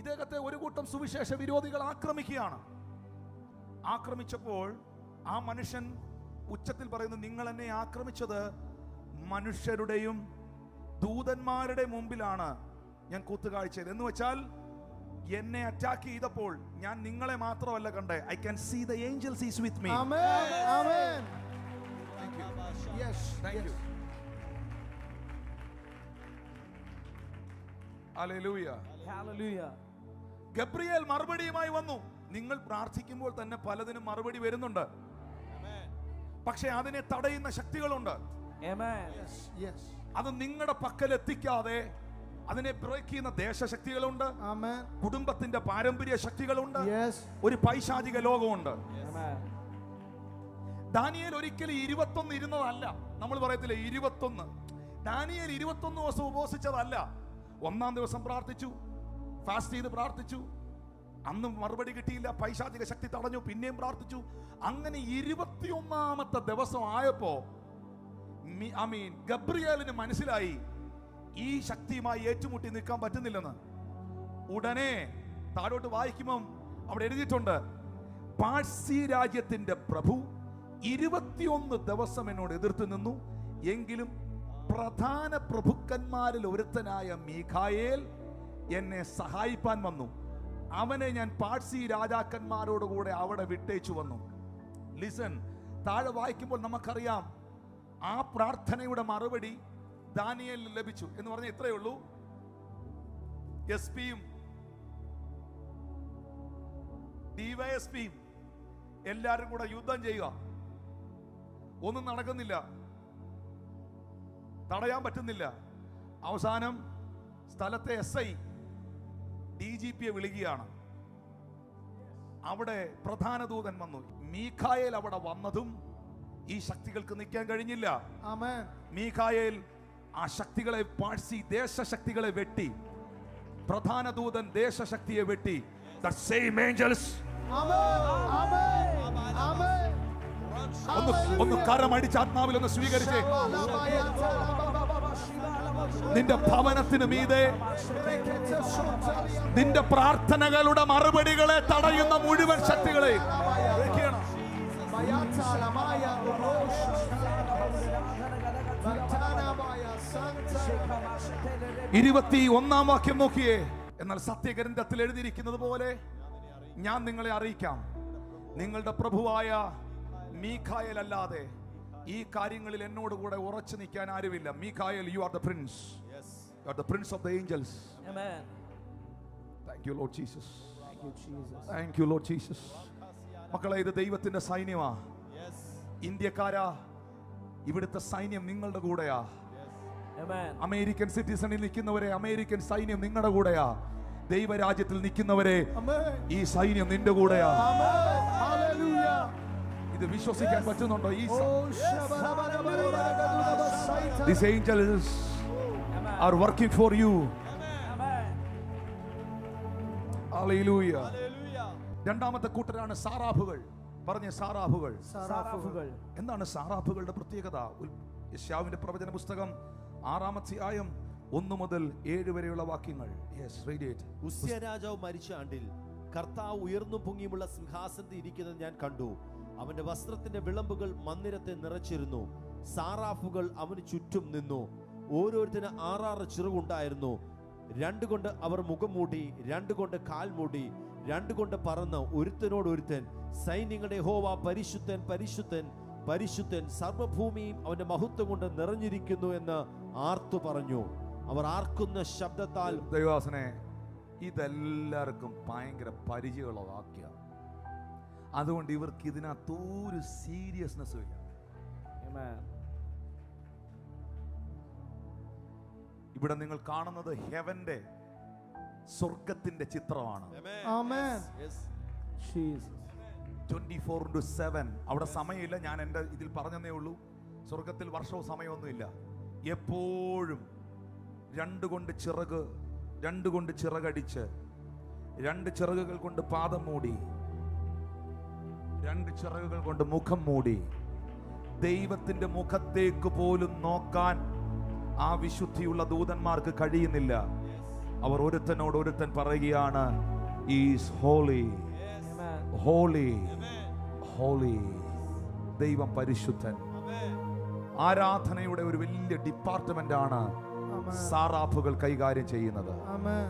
ഇദ്ദേഹത്തെ ഒരു കൂട്ടം സുവിശേഷ വിരോധികൾ ആക്രമിക്കുകയാണ്. ആക്രമിച്ചപ്പോൾ ആ മനുഷ്യൻ ഉച്ചത്തിൽ പറയുന്നു, നിങ്ങൾ എന്നെ ആക്രമിച്ചത് മനുഷ്യരുടെയും ദൂതന്മാരുടെ മുമ്പിലാണ് ഞാൻ കൂത്തുകാഴ്ചയത്. എന്ന് വെച്ചാൽ എന്നെ അറ്റാക്ക് ചെയ്തപ്പോൾ ഞാൻ നിങ്ങളെ മാത്രമല്ല കണ്ടേ. I can see the angels is with me.
Amen. Amen. Yes.
Thank you. Hallelujah.
Hallelujah.
Gabriel മറുപടിയുമായി വന്നു. നിങ്ങൾ പ്രാർത്ഥിക്കുമ്പോൾ തന്നെ പലതിനും മറുപടി വരുന്നുണ്ട്. പക്ഷെ അതിനെ തടയുന്ന ശക്തികളുണ്ട്.
Amen.
Yes.
അത് നിങ്ങളുടെ പക്കൽ എത്തിക്കാതെ അതിനെ ബ്രേക്ക് ചെയ്യുന്ന ദേശശക്തികളുണ്ട്.
Amen.
കുടുംബത്തിന്റെ പാരമ്പര്യ ശക്തികളുണ്ട്.
Yes.
ഒരു പൈശാചിക ലോകമുണ്ട്.
Amen.
ദാനിയേൽ ഒരിക്കലും 21 ഇരുന്നതല്ല. നമ്മൾ പറയത്തില്ലേ 21. ദാനിയേൽ 21 ദിവസം ഉപവസിച്ചതല്ല. 1-ാം ദിവസം പ്രാർത്ഥിച്ചു, ഫാസ്റ്റ് ചെയ്ത് പ്രാർത്ഥിച്ചു. അന്നും മറുപടി കിട്ടിയില്ല, പൈശാചിക ശക്തി തടഞ്ഞു. പിന്നെയും പ്രാർത്ഥിച്ചു. അങ്ങനെ 21-ാമത്തെ ദിവസം ആയപ്പോ ഗബ്രിയേലിന് മനസ്സിലായി ഈ ശക്തിയുമായി ഏറ്റുമുട്ടി നിൽക്കാൻ പറ്റുന്നില്ലെന്ന്. ഉടനെ താഴോട്ട് വായിക്കുമ്പം അവിടെ എഴുതിയിട്ടുണ്ട്, പാഴ്സി രാജ്യത്തിന്റെ പ്രഭു 21 ദിവസം എന്നോട് എതിർത്ത് നിന്നു. എങ്കിലും പ്രധാന പ്രഭുക്കന്മാരിൽ ഒരുത്തനായ മീഖായേൽ എന്നെ സഹായിപ്പാൻ വന്നു. അവനെ ഞാൻ പാഴ്സി രാജാക്കന്മാരോടുകൂടെ അവിടെ വിട്ടേച്ചു വന്നു. ലിസൺ, താഴെ വായിക്കുമ്പോൾ നമുക്കറിയാം ആ പ്രാർത്ഥനയുടെ മറുപടി ദാനിയേലിന് ലഭിച്ചു എന്ന് പറഞ്ഞാൽ ഇത്രയേ ഉള്ളൂ. എസ്പിയും ഡിവൈഎസ്പിയും എല്ലാരും കൂടെ യുദ്ധം ചെയ്യുക. ഒന്നും നടക്കുന്നില്ല, തടയാൻ പറ്റുന്നില്ല. അവസാനം സ്ഥലത്തെ SI DGP വിളിക്കുകയാണ്. അവിടെ പ്രധാന ദൂതൻ വന്നു. മീഖായേൽ അവിടെ വന്നതും ഈ ശക്തികൾക്ക് നിൽക്കാൻ കഴിഞ്ഞില്ല.
Amen.
മീഖായേൽ ആ ശക്തികളെ പാഴ്സി ദേശശക്തികളെ വെട്ടി. പ്രധാന ദൂതൻ ദേശശക്തിയെ വെട്ടി. The same angels.
Amen. Amen. Amen.
ഒന്ന് കരമടിച്ച് ആത്മാവിൽ ഒന്ന് സ്വീകരിച്ചേ. നിന്റെ ഭവനത്തിന് മീതെ നിന്റെ പ്രാർത്ഥനകളുടെ മറുപടികളെ തടയുന്ന മുഴുവൻ ശക്തികളെ 21-ാം വാക്യം നോക്കിയേ. എന്നാൽ സത്യഗ്രന്ഥത്തിൽ എഴുതിയിരിക്കുന്നത് പോലെ ഞാൻ നിങ്ങളെ അറിയിക്കാം, നിങ്ങളുടെ പ്രഭുവായ മീഖായേൽ അല്ലാതെ ഈ കാര്യങ്ങളിൽ എന്നോട് കൂടെ ഉറച്ചു നിൽക്കാൻ ആരുമില്ല. Mikhael, you are the prince. You are the prince of the angels.
Amen.
Thank you Lord Jesus.
Thank you, Jesus.
Thank you Lord Jesus. മക്കളെ, ഇത് ദൈവത്തിന്റെ സൈന്യമാ. ഇന്ത്യക്കാരാ, ഇവിടുത്തെ സൈന്യം നിങ്ങളുടെ കൂടെയാ.
Amen.
അമേരിക്കൻ സിറ്റിസണിൽ നിൽക്കുന്നവരെ, അമേരിക്കൻ സൈന്യം നിങ്ങളുടെ കൂടെയാ. ദൈവരാജ്യത്തിൽ നിൽക്കുന്നവരെ, ഈ സൈന്യം നിന്റെ കൂടെയാ.
Hallelujah.
ഇത് വിശ്വസിക്കാൻ പറ്റുന്നുണ്ടോ? These angels are working for you.
Amen.
Hallelujah. രണ്ടാമത്തെ കൂട്ടരാണ് സാറാഫുകൾ. പറഞ്ഞ സാറാഫുകൾ.
സാറാഫുകൾ.
എന്താണ് സാറാഫുകളുടെ പ്രത്യേകത? യെശയ്യാവിന്റെ പ്രവചന പുസ്തകം 6-ാം അധ്യായം 1 മുതൽ 7 വരെയുള്ള വാക്യങ്ങൾ. Yes, read it.
ഉസ്യ രാജാവ് മരിച്ച ആണ്ടിൽ കർത്താവ് ഉയർന്നു പൊങ്ങിയുമുള്ള സിംഹാസനത്തിൽ ഇരിക്കുന്നത് ഞാൻ കണ്ടു. അവന്റെ വസ്ത്രത്തിന്റെ വിളമ്പുകൾ മന്ദിരത്തെ നിറച്ചിരുന്നു. സാറാഫുകൾ അവന് ചുറ്റും നിന്നു. ഓരോരുത്തന് 6 ചിറകുണ്ടായിരുന്നു. 2 കൊണ്ട് അവർ മുഖം മൂടി, 2 കൊണ്ട് കാൽ മൂടി, 2 കൊണ്ട് പറന്ന് ഒരുത്തനോടൊരുത്തൻ, സൈന്യങ്ങളുടെ യഹോവ പരിശുദ്ധൻ പരിശുദ്ധൻ പരിശുദ്ധൻ, സർവ്വഭൂമിയും അവന്റെ മഹത്വം കൊണ്ട് നിറഞ്ഞിരിക്കുന്നു എന്ന് ആർത്തു പറഞ്ഞു. അവർ ആർക്കുന്ന ശബ്ദത്താൽ,
ദൈവദാസനെ, ഇതെല്ലാവർക്കും ഭയങ്കര പരിചയമുള്ള വാക്യം. അതുകൊണ്ട് ഇവർക്ക് ഇതിനകത്തൊരു സീരിയസ്നെസ് ഇല്ല.
Amen.
ഇവിടെ നിങ്ങൾ കാണുന്നത് ഹെവന്റെ, സ്വർഗത്തിന്റെ ചിത്രമാണ്.
Amen.
Jesus.
24/7. അവിടെ സമയമില്ല, ഞാൻ എൻ്റെ ഇതിൽ പറഞ്ഞതേ ഉള്ളൂ. സ്വർഗത്തിൽ വർഷവും സമയമൊന്നുമില്ല. എപ്പോഴും 2 കൊണ്ട് ചിറക്, 2 കൊണ്ട് ചിറകടിച്ച്, 2 ചിറകുകൾ കൊണ്ട് പാദം മൂടി, 2 ചിറകുകൾ കൊണ്ട് മുഖം മൂടി, ദൈവത്തിന്റെ മുഖത്തേക്ക് പോലും നോക്കാൻ ആ വിശുദ്ധിയുള്ള ദൂതന്മാർക്ക് കഴിയുന്നില്ല. അവർ ഒരുത്തനോട് ഒരുത്തൻ പറയുകയാണ്, ഈസ് ഹോളി, ഹോളി, ഹോളി. ദൈവം പരിശുദ്ധൻ. ആരാധനയുടെ ഒരു വലിയ ഡിപ്പാർട്ട്മെന്റ് ആണ് സാറാഫുകൾ കൈകാര്യം ചെയ്യുന്നത്.
Amen.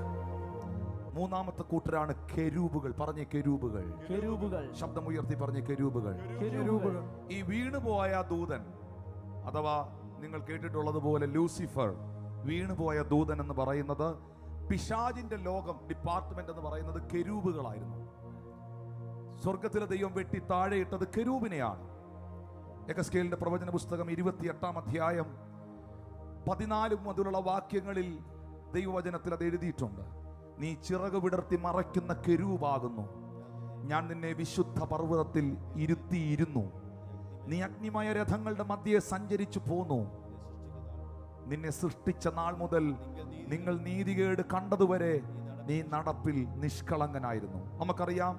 മൂന്നാമത്തെ കൂട്ടരാണ് കെരൂബുകൾ. പറഞ്ഞ കെരൂബുകൾ.
കെരൂബുകൾ.
ശബ്ദമുയർത്തി പറഞ്ഞ കെരൂബുകൾ.
കെരൂബുകൾ.
ഈ വീണുപോയ ദൂതൻ, അഥവാ നിങ്ങൾ കേട്ടിട്ടുള്ളതുപോലെ ലൂസിഫർ, വീണുപോയ ദൂതൻ എന്ന് പറയുന്നത് പിശാചിന്റെ ലോകം ഡിപ്പാർട്ട്മെന്റ് എന്ന് പറയുന്നത് കെരൂബുകളായിരുന്നു. സ്വർഗത്തിലെ ദൈവം വെട്ടി താഴെ ഇട്ടത് കെരൂബിനെയാണ്. എഹെസ്കേലിന്റെ പ്രവചന പുസ്തകം 28-ാം അധ്യായം 14 മുതലുള്ള വാക്യങ്ങളിൽ ദൈവവചനത്തിൽ അത് എഴുതിയിട്ടുണ്ട്. നീ ചിറക് വിടർത്തി മറയ്ക്കുന്ന കെരൂബാകുന്നു. ഞാൻ നിന്നെ വിശുദ്ധ പർവ്വതത്തിൽ ഇരുത്തിയിരുന്നു. നീ അഗ്നിമയ രഥങ്ങളുടെ മധ്യേ സഞ്ചരിച്ചു പോന്നു. നിന്നെ സൃഷ്ടിച്ച നാൾ മുതൽ നിങ്ങൾ നീതികേട് കണ്ടതുവരെ നീ നടപ്പിൽ നിഷ്കളങ്കനായിരുന്നു. നമുക്കറിയാം,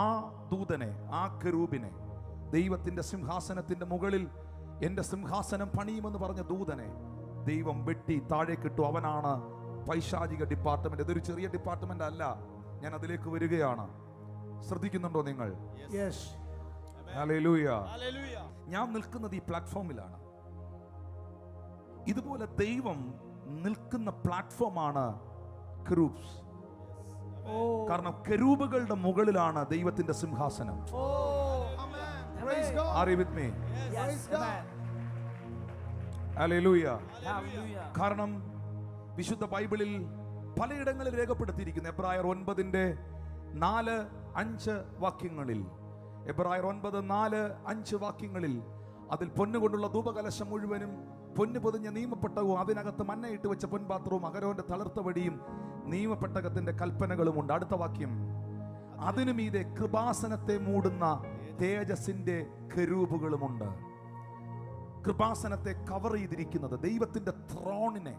ആ ദൂതനെ, ആ കെരൂബിനെ, ദൈവത്തിന്റെ സിംഹാസനത്തിന്റെ മുകളിൽ എന്റെ സിംഹാസനം പണിയുമെന്ന് പറഞ്ഞ ദൂതനെ ദൈവം വെട്ടി താഴേക്കിട്ടു. അവനാണ് പൈശാചിക ഡിപ്പാർട്ട്മെന്റ്. ഇതൊരു ചെറിയ ഡിപ്പാർട്ട്മെന്റ് അല്ല. ഞാൻ അതിലേക്ക് വരികയാണ്. ശ്രദ്ധിക്കുന്നുണ്ടോ നിങ്ങൾ?
Yes.
ഹല്ലേലൂയ. ഞാൻ നിൽക്കുന്നത് ഈ പ്ലാറ്റ്ഫോമിലാണ്. ഇതുപോലെ ദൈവം നിൽക്കുന്ന പ്ലാറ്റ്ഫോമാണ് കെരൂബ്സ്. കാരണം കെരൂബുകളുടെ മുകളിലാണ് ദൈവത്തിന്റെ സിംഹാസനം.
Amen. Praise God.
Are you with me?
Praise God.
Hallelujah.
Hallelujah.
കാരണം വിശുദ്ധ ബൈബിളിൽ പലയിടങ്ങളിൽ രേഖപ്പെടുത്തിയിരിക്കുന്നു. എബ്രായർ 9:4-5 വാക്യങ്ങളിൽ, എബ്രായർ 9:4-5 വാക്യങ്ങളിൽ അതിൽ പൊന്നുകൊണ്ടുള്ള ധൂപകലശം മുഴുവനും, പൊന്നു പൊതിഞ്ഞ നിയമപ്പെട്ടകവും അതിനകത്ത് മന്നയിട്ട് വെച്ച പൊൻപാത്രവും അഹരോന്റെ തളർത്ത വടിയും നിയമപ്പെട്ടകത്തിന്റെ കൽപ്പനകളുമുണ്ട്. അടുത്ത വാക്യം, അതിനു മീതെ കൃപാസനത്തെ മൂടുന്ന തേജസ്സിന്റെ കെരൂബുകളുമുണ്ട്. കൃപാസനത്തെ കവർ ചെയ്തിരിക്കുന്നത്, ദൈവത്തിന്റെ ത്രോണിനെ,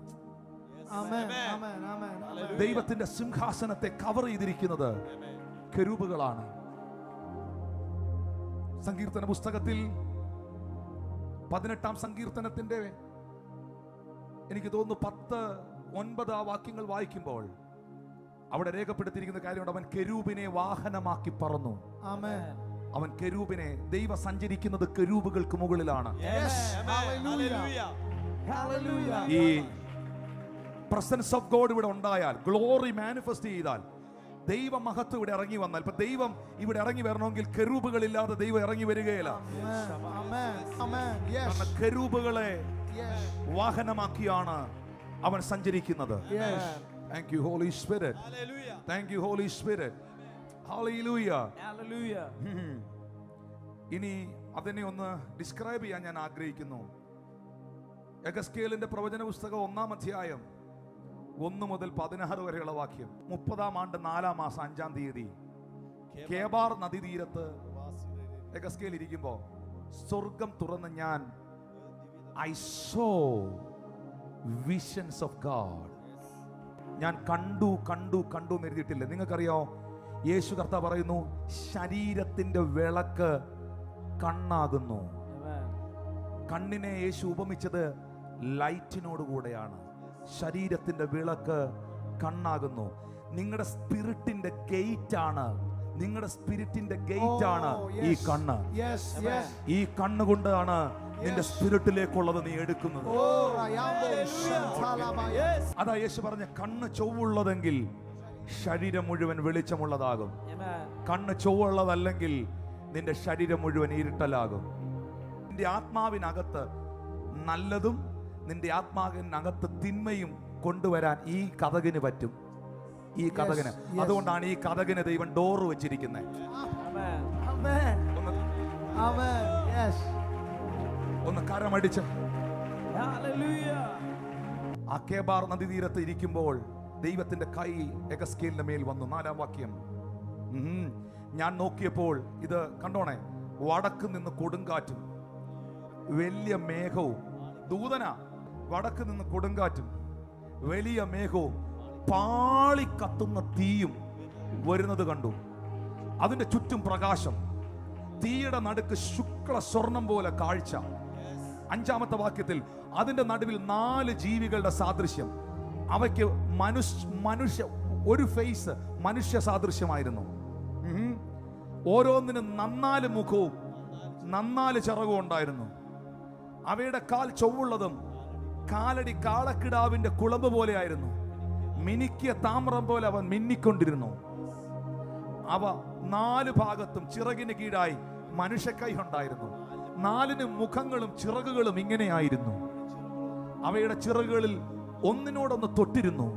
Amen. Amen. Amen. Amen.
ദൈവത്തിന്റെ സിംഹാസനത്തെ കവർ ചെയ്തിരിക്കുന്നത് കെരൂബുകളാണ്. സങ്കീർത്തന പുസ്തകത്തിൽ 18-ാം സങ്കീർത്തനത്തിന്റെ എനിക്ക് തോന്നുന്നു 10-9 ആ വാക്യങ്ങൾ വായിക്കുമ്പോൾ അവിടെ രേഖപ്പെടുത്തിയിരിക്കുന്ന കാര്യമുണ്ട്. അവൻ കെരൂബിനെ വാഹനമാക്കി പറന്നു.
Amen.
അവൻ കെരൂബിനെ, ദൈവം സഞ്ചരിക്കുന്നത് കെരൂബുകൾക്ക് മുകളിലാണ്.
Yes. Hallelujah. Hallelujah.
ഈ പ്രസൻസ് ഓഫ് ഗോഡ് ഇവിടെ ഉണ്ടായാൽ, ഗ്ലോറി മാനിഫെസ്റ്റ് ചെയ്താൽ, ദൈവ മഹത്വം ഇവിടെ ഇറങ്ങി വന്നാൽ, ഇപ്പൊ ദൈവം ഇവിടെ ഇറങ്ങി വരണമെങ്കിൽ കെരൂബുകളില്ലാതെ ദൈവം ഇറങ്ങി വരികയില്ല.
Amen. Amen. Amen. Yes.
കാരണം കെരൂബുകളെ
Yes.
വാഹനമാക്കിയാണ് അവൻ സഞ്ചരിക്കുന്നത്.
Yes.
Thank you Holy Spirit. Thank you Holy Spirit. Hallelujah.
Hallelujah.
ഇനി അതിനെ ഒന്ന് ഡിസ്ക്രൈബ് ചെയ്യാൻ ഞാൻ ആഗ്രഹിക്കുന്നു. എഹെസ്കേലിന്റെ പ്രവചന പുസ്തകം 1-ാം അധ്യായം 1 മുതൽ 16 വരെയുള്ള വാക്യം. 30-ാം ആണ്ട് 4-ാം മാസം 5-ാം തീയതി കേബാർ നദീതീരത്ത് എഹെസ്കേൽ ഇരിക്കുമ്പോ സ്വർഗം തുറന്ന് ഞാൻ I saw visions of God. ഞാൻ കണ്ടു എന്ന് എഴുതിയിട്ടില്ല. നിങ്ങൾക്കറിയോ, യേശു കർത്താവ് പറയുന്നു, ശരീരത്തിന്റെ വിളക്ക് കണ്ണാകുന്നു.
Amen.
കണ്ണിനെ യേശു ഉപമിച്ചത് ലൈറ്റിനോട് കൂടെയാണ്. ശരീരത്തിന്റെ വിളക്ക് കണ്ണാകുന്നു. നിങ്ങളുടെ സ്പിരിറ്റിന്റെ ഗേറ്റ് ആണ്, നിങ്ങളുടെ സ്പിരിറ്റിന്റെ ഗേറ്റ് ആണ് ഈ കണ്ണ്.
Yes. Yes.
ഈ കണ്ണുകൊണ്ടാണ് നിന്റെ സ്പിരിറ്റിലേക്കുള്ളത് നീ എടുക്കുന്നത്.
Oh, Rayambo Shantalabaya.
അതാ യേശു പറഞ്ഞ, കണ്ണ് ചൊവ്വുള്ളതെങ്കിൽ ശരീരം മുഴുവൻ വെളിച്ചമുള്ളതാകും.
Amen.
കണ്ണ് ചൊവ്വുള്ളതല്ലെങ്കിൽ നിന്റെ ശരീരം മുഴുവൻ ഇരുട്ടലാകും. നിന്റെ ആത്മാവിനകത്ത് നല്ലതും നിന്റെ ആത്മാവിനകത്ത് തിന്മയും കൊണ്ടുവരാൻ ഈ കതകിന് പറ്റും. ഈ കതകിന്, അതുകൊണ്ടാണ് ഈ കതകിന് ദൈവം ഡോറ് വെച്ചിരിക്കുന്നത്.
Amen.
Amen. Amen. Yes.
ഒന്ന് കരമടിച്ച്.
Hallelujah.
ആ കേബാർ നദീതീരത്ത് ഇരിക്കുമ്പോൾ ദൈവത്തിന്റെ കൈ എഹെസ്കേലിന്റെ മേൽ വന്നു. 4-ാം വാക്യം. ഞാൻ നോക്കിയപ്പോൾ ഇത് കണ്ടോണേ, വടക്ക് നിന്ന് കൊടുങ്കാറ്റും വലിയ മേഘവും, ദൂതന, വടക്ക് നിന്ന് കൊടുങ്കാറ്റും വലിയ മേഘവും പാളി കത്തുന്ന തീയും വരുന്നത് കണ്ടു. അതിന്റെ ചുറ്റും പ്രകാശം, തീയുടെ നടുക്ക് ശുക്ല സ്വർണം പോലെ കാഴ്ച. 5-ാമത്തെ വാക്യത്തിൽ അതിന്റെ നടുവിൽ 4 ജീവികളുടെ സാദൃശ്യം. അവയ്ക്ക് മനുഷ്യ ഒരു ഫേസ് മനുഷ്യ സാദൃശ്യമായിരുന്നു. ഓരോന്നിനും 4 മുഖവും 4 ചിറകും ഉണ്ടായിരുന്നു. അവയുടെ കാൽ ചൊവ്വുള്ളതും കാലടി കാളക്കിടാവിന്റെ കുളമ്പ് പോലെയായിരുന്നു. മിനുക്കിയ താമ്രം പോലെ അവൻ മിന്നിക്കൊണ്ടിരുന്നു. അവ 4 ഭാഗത്തും ചിറകിന് കീഴായി മനുഷ്യക്കൈ ഉണ്ടായിരുന്നു. 4 മുഖങ്ങളും ചിറകുകളും ഇങ്ങനെയായിരുന്നു. അവയുടെ ചിറകുകളിൽ ഒന്നിനോടൊന്ന് തൊട്ടിരുന്നു.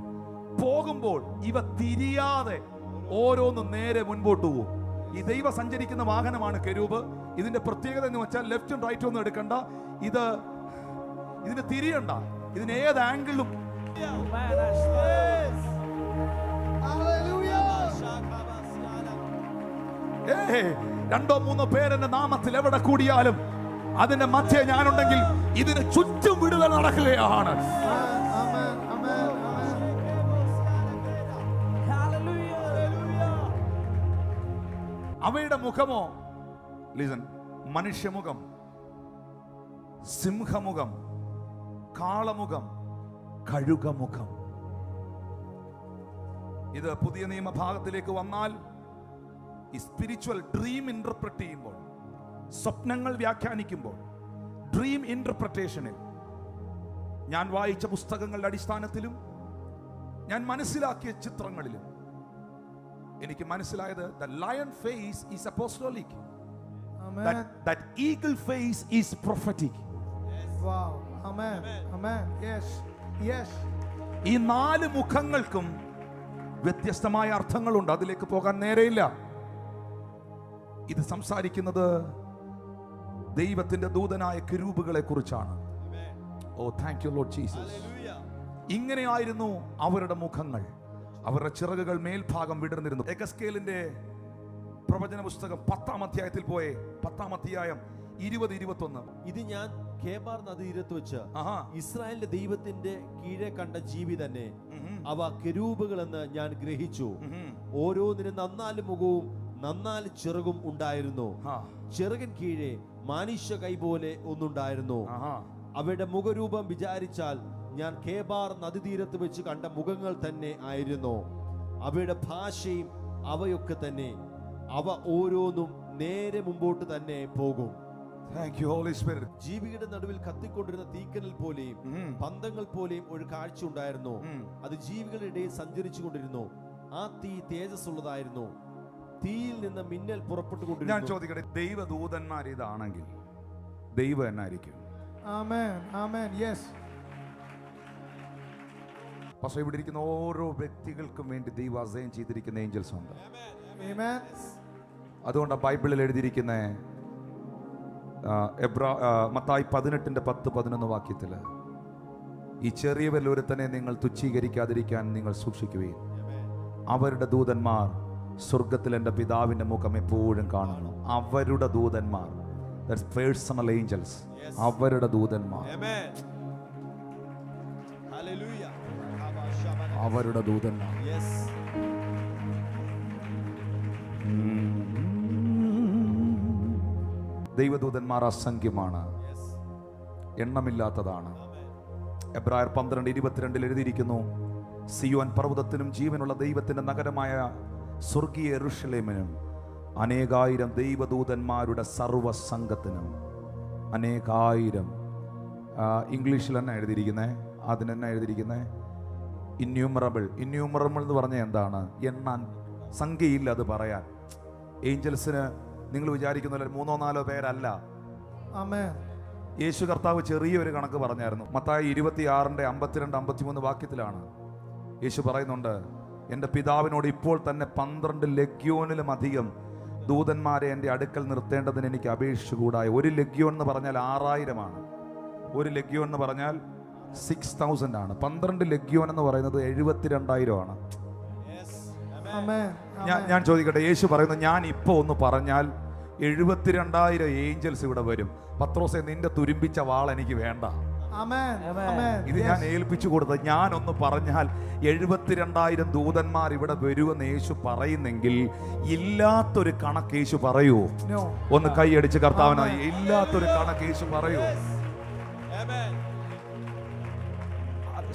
പോകുമ്പോൾ ഇവ തിരിയാതെ ഓരോന്നും നേരെ മുൻപോട്ട് പോകും. ഈ ദൈവ സഞ്ചരിക്കുന്ന വാഹനമാണ് കെരൂബ്. ഇതിന്റെ പ്രത്യേകത എന്ന് വെച്ചാൽ ലെഫ്റ്റും റൈറ്റും ഒന്നും എടുക്കണ്ട, ഇതിന് തിരിയണ്ട, ഇതിന് ഏത് ആംഗിളും. രണ്ടോ മൂന്നോ പേരെന്റെ നാമത്തിൽ എവിടെ കൂടിയാലും അതിന്റെ മധ്യേ ഞാനുണ്ടെങ്കിൽ ഇതിന് ചുറ്റും വിടുതൽ നടക്കുകയാണ്. അവയുടെ മുഖമോ, ലിസൺ, മനുഷ്യമുഖം, സിംഹമുഖം, കാളമുഖം, കഴുകമുഖം. ഇത് പുതിയ നിയമഭാഗത്തിലേക്ക് വന്നാൽ ഈ സ്പിരിച്വൽ ഡ്രീം ഇന്റർപ്രറ്റ് ചെയ്യുമ്പോൾ, സ്വപ്നങ്ങൾ വ്യാഖ്യാനിക്കുമ്പോൾ, ഡ്രീം ഇന്റർപ്രറ്റേഷനിൽ ഞാൻ വായിച്ച പുസ്തകങ്ങളുടെ അടിസ്ഥാനത്തിലും ഞാൻ മനസ്സിലാക്കിയ ചിത്രങ്ങളിലും എനിക്ക് മനസ്സിലായത് the lion face is apostolic.
Amen.
That eagle face is prophetic.
Wow. Amen. Amen. Yes. Yes.
ഈ 4 മുഖങ്ങൾക്കും വ്യത്യസ്തമായ അർത്ഥങ്ങളുണ്ട്. അതിലേക്ക് പോകാൻ നേരെയില്ല. ഇത് സംസാരിക്കുന്നത് ദൈവത്തിന്റെ ദൂതനായ കെരൂബുകളെ കുറിച്ചാണ്. ഓ താങ്ക് യു ലോർഡ് ജീസസ്. ഇങ്ങനെയായിരുന്നു അവരുടെ മുഖങ്ങൾ. അവരുടെ ചിറകുകൾ മേൽഭാഗം വിടർന്നിരുന്നു. എഗസ്കേലിന്റെ പ്രവചന പുസ്തകം 10-ാം അധ്യായത്തിൽ പോയെ, 10-ാം അധ്യായം 20-21.
ഇത് ഞാൻ ഖേബാർ നദീരത്ത് വെച്ച് ഇസ്രായേലിന്റെ ദൈവത്തിന്റെ കീഴെ കണ്ട ജീവി തന്നെ. അവ കെരൂബുകൾ എന്ന് ഞാൻ ഗ്രഹിച്ചു. ഓരോന്നിനും 4 മുഖവും 4 ചിറകും ഉണ്ടായിരുന്നു. ചിറകിൻ കീഴെ മാനുഷ്യ കൈ പോലെ ഒന്നുണ്ടായിരുന്നു. അവയുടെ മുഖരൂപം വിചാരിച്ചാൽ ഞാൻ ഖേബാർ നദീതീരത്ത് വെച്ച് കണ്ട മുഖങ്ങൾ തന്നെ ആയിരുന്നു. അവയുടെ ഭാഷയും അവയൊക്കെ തന്നെ. അവ ഓരോന്നും നേരെ മുമ്പോട്ട് തന്നെ പോകും.
Thank you, Holy Spirit.
ജീവിയുടെ നടുവിൽ കത്തിക്കൊണ്ടിരുന്ന തീക്കനൽ പോലെയും പന്തങ്ങൾ പോലെയും ഒരു കാഴ്ച ഉണ്ടായിരുന്നു. അത് ജീവികളുടെ ഇടയിൽ സഞ്ചരിച്ചു കൊണ്ടിരുന്നു. ആ തീ തേജസ്സുള്ളതായിരുന്നു. തീയിൽ നിന്ന് മിന്നൽ പുറപ്പെട്ടുകൊണ്ടിരുന്നു.
ഞാൻ ചോദിക്കട്ടെ, ദൈവദൂതന്മാർ ഇതാണെങ്കിൽ ദൈവം എന്നായിരിക്കും?
Amen. Amen. Yes.
പക്ഷേ ഇവിടെ ഇരിക്കുന്ന ഓരോ വ്യക്തികൾക്കും വേണ്ടി ദൈവം അസൈൻ ചെയ്തിരിക്കുന്ന ഏഞ്ചൽസ് ഉണ്ട്.
Amen.
അതുകൊണ്ട് ബൈബിളിൽ എഴുതിയിരിക്കുന്ന മത്തായി 18:10-11 വാക്യത്തിൽ ഈ ചെറിയവരിൽ ഒരുത്തനെ നിങ്ങൾ തുച്ഛീകരിക്കാതിരിക്കാൻ നിങ്ങൾ സൂക്ഷിക്കുകയും അവരുടെ ദൂതന്മാർ സ്വർഗത്തിൽ എൻ്റെ പിതാവിൻ്റെ മുഖം എപ്പോഴും കാണുന്നു. അവരുടെ ദൂതന്മാർ, ദാറ്റ്സ് പേഴ്സണൽ ഏഞ്ചൽസ്. അവരുടെ ദൂതന്മാർ, അവരുടെ ദൂതന്മാർ. ദൈവദൂതന്മാർ അസംഖ്യമാണ്, എണ്ണമില്ലാത്തതാണ്. എബ്രായർ 12:22 എഴുതിയിരിക്കുന്നു, സിയോൻ പർവ്വതത്തിനും ജീവനുള്ള ദൈവത്തിന്റെ നഗരമായ സ്വർഗീയ യെരൂശലേമിനും അനേകായിരം ദൈവദൂതന്മാരുടെ സർവസംഘത്തിനും. അനേകായിരം ഇംഗ്ലീഷിൽ തന്നെ എഴുതിയിരിക്കുന്നത്. അതിനെന്നെ എഴുതിയിരിക്കുന്നത് ഇന്യൂമറബിൾ. ഇന്യൂമറബിൾ എന്ന് പറഞ്ഞാൽ എന്താണ്? എണ്ണാൻ സംഖ്യയില്ല അത് പറയാൻ. ഏഞ്ചൽസിന് നിങ്ങൾ വിചാരിക്കുന്ന 3-4 പേരല്ല. യേശു കർത്താവ് ചെറിയൊരു കണക്ക് പറഞ്ഞായിരുന്നു. മത്തായി 26:52-53 വാക്യത്തിലാണ് യേശു പറയുന്നുണ്ട്, എൻ്റെ പിതാവിനോട് ഇപ്പോൾ തന്നെ 12 ലഗ്യോനിലും അധികം ദൂതന്മാരെ എൻ്റെ അടുക്കൽ നിർത്തേണ്ടതിന് എനിക്ക് അപേക്ഷിച്ചുകൂടായി. 1 ലഗ്യോൻ എന്ന് പറഞ്ഞാൽ 6000 ആണ്. 1 ലഗ്യോൻ എന്ന് പറഞ്ഞാൽ 6000 ആണ്. 12 ലഗ്യോൻ എന്ന് പറയുന്നത് 72,000 ആണ്. ഞാൻ ചോദിക്കട്ടെ, യേശു പറയുന്നത് ഞാൻ ഇപ്പോൾ ഒന്ന് പറഞ്ഞാൽ 72,000 ഏഞ്ചൽസ് ഇവിടെ വരും. പത്രോസേ, നിന്റെ തുരുമ്പിച്ച വാൾ എനിക്ക് വേണ്ട. ഇത് ഞാൻ ഏൽപ്പിച്ചു കൊടുത്തത്. ഞാനൊന്ന് പറഞ്ഞാൽ 72,000 ദൂതന്മാർ ഇവിടെ വരുമെന്ന് യേശു പറയുന്നെങ്കിൽ ഇല്ലാത്തൊരു കണക്ക് യേശു പറയുമോ? ഒന്ന് കൈയടിച്ച് കർത്താവിനായി. ഇല്ലാത്തൊരു കണക്ക് യേശു പറയുമോ?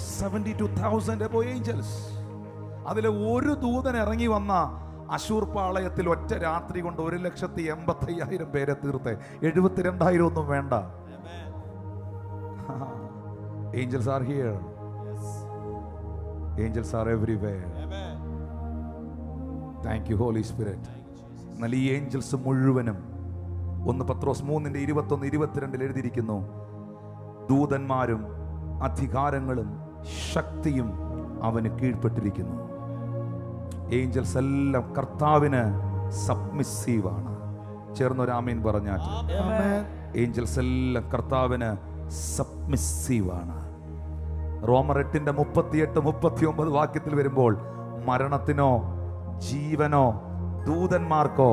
72,000 ഏഞ്ചൽസ്. അതിലെ ഒരു ദൂതൻ ഇറങ്ങി വന്ന അശൂർ പാളയത്തിൽ ഒറ്റ രാത്രി കൊണ്ട് 1,85,000 പേരെ തീർത്ത്. 72,000 ഒന്നും വേണ്ട. Angels are here. Angels are everywhere. Thank you, Holy Spirit. എന്നാൽ ഈ ഏഞ്ചൽസ് മുഴുവനും 1 പത്രോസ് 3:21-22 എഴുതിയിരിക്കുന്നു, ദൂതന്മാരും അധികാരങ്ങളും ശക്തിയും അവന് കീഴ്പ്പെട്ടിരിക്കുന്നു. ഏഞ്ചൽസ് എല്ലാം കർത്താവിന് സബ്മിസീവാണ്. ചേർന്നൊരു ആമേൻ പറഞ്ഞാൽ
Amen.
ഏഞ്ചൽസ് എല്ലാം കർത്താവിന് സബ്മിസീവാണ്. റോമർ 8:38-39 വാക്യത്തിൽ വരുമ്പോൾ മരണത്തിനോ ജീവനോ ദൂതന്മാർക്കോ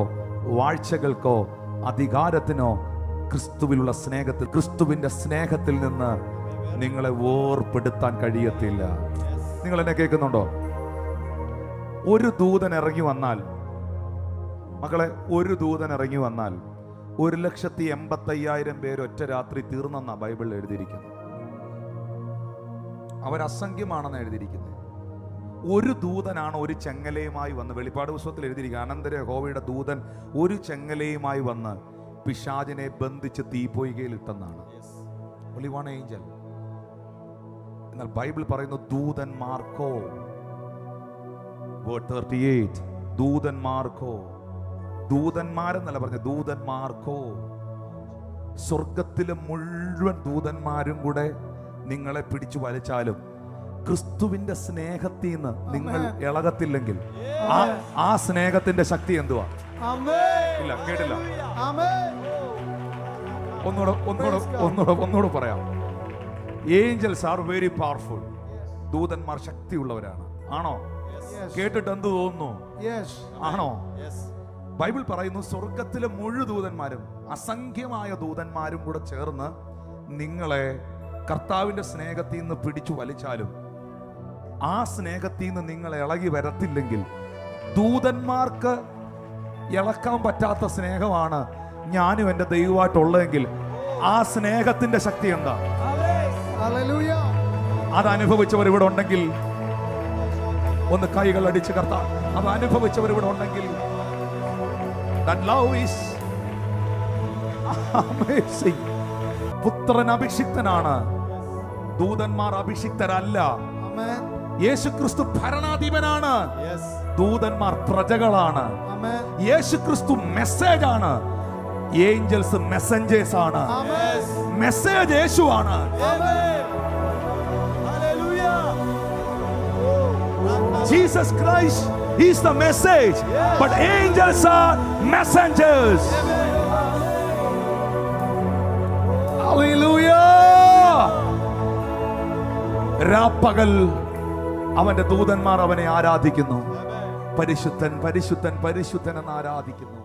വാഴ്ചകൾക്കോ അധികാരത്തിനോ ക്രിസ്തുവിലുള്ള സ്നേഹത്തിൽ, ക്രിസ്തുവിന്റെ സ്നേഹത്തിൽ നിന്ന് നിങ്ങളെ വേർപെടുത്താൻ കഴിയത്തില്ല. നിങ്ങൾ എന്നെ കേൾക്കുന്നുണ്ടോ? ഒരു ദൂതൻ ഇറങ്ങി വന്നാൽ, മക്കളെ, ഒരു ദൂതൻ ഇറങ്ങി വന്നാൽ 1,85,000 പേര് ഒറ്റ രാത്രി തീർന്നെന്നാ ബൈബിളിൽ എഴുതിയിരിക്കുന്നത്. അവരസംഖ്യമാണെന്ന് എഴുതിയിരിക്കുന്നത്. ഒരു ദൂതനാണ് ഒരു ചെങ്ങലയുമായി വന്ന്, വെളിപ്പാട് പുസ്തകത്തിൽ എഴുതിയിരിക്കുക, അനന്തര യഹോവയുടെ ദൂതൻ ഒരു ചെങ്ങലയുമായി വന്ന് പിശാചിനെ ബന്ധിച്ച് തീപ്പൊയ്കയിൽ ഇട്ടെന്നാണ്. only one angel. എന്നാൽ ബൈബിൾ പറയുന്നു ദൂതന്മാർക്കോ, വേർഡ് 38, ദൂതന്മാർക്കോ, ദൂതന്മാരെന്നല്ല പറഞ്ഞ, ദൂതന്മാർക്കോ. സ്വർഗത്തിലെ മുഴുവൻ ദൂതന്മാരും കൂടെ നിങ്ങളെ പിടിച്ചു വലിച്ചാലും ക്രിസ്തുവിന്റെ സ്നേഹത്തിൽ നിന്ന് നിങ്ങൾ ഇളകത്തില്ലെങ്കിൽ ആ സ്നേഹത്തിന്റെ ശക്തി എന്തുവാ?
Amen.
ഇല്ല, കേട്ടില്ല.
Amen.
ഒന്നുകൂടെ പറയാം. Angeles are very powerful. ദൂതന്മാർ ശക്തിയുള്ളവരാണ്. ആണോ?
Yes.
കേട്ടിട്ട് എന്ത് തോന്നുന്നു?
Yes.
ആണോ? ബൈബിൾ പറയുന്നു സ്വർഗത്തിലെ മുഴുവൻ ദൂതന്മാരും, അസംഖ്യമായ ദൂതന്മാരും കൂടെ ചേർന്ന് നിങ്ങളെ കർത്താവിന്റെ സ്നേഹത്തിൽ നിന്ന് പിടിച്ചു വലിച്ചാലും ആ സ്നേഹത്തിൽ നിന്ന് നിങ്ങൾ ഇളകി വരത്തില്ലെങ്കിൽ, ദൂതന്മാർക്ക് ഇളക്കാൻ പറ്റാത്ത സ്നേഹമാണ് ഞാനും എൻ്റെ ദൈവമായിട്ടുള്ളതെങ്കിൽ ആ സ്നേഹത്തിന്റെ ശക്തി എന്താ?
Hallelujah.
അത് അനുഭവിച്ചവർ ഇവിടെ ഉണ്ടെങ്കിൽ ഒന്ന് കൈകൾ അടിച്ച് കർത്താവ്, അത് അനുഭവിച്ചവർ ഇവിടെ ഉണ്ടെങ്കിൽ, that love is amazing. പുത്രൻ അഭിഷിക്തനാണ്, ദൂതന്മാർ അഭിഷിക്തരല്ല.
Amen.
യേശുക്രിസ്തു ഭരണാധിപനാണ്, ദൂതന്മാർ പ്രജകളാണ്.
Amen.
യേശുക്രിസ്തു മെസ്സേജ് ആണ്, ഏഞ്ചൽസ് മെസ്സഞ്ചേഴ്സ് ആണ്.
Amen.
മെസ്സേജ് യേശുവാണ്. Jesus Christ is the message, but angels are messengers. Hallelujah. രാപ്പകൽ അവന്റെ ദൂതന്മാർ അവനെ ആരാധിക്കുന്നു. പരിശുദ്ധൻ പരിശുദ്ധൻ പരിശുദ്ധൻ എന്ന് ആരാധിക്കുന്നു.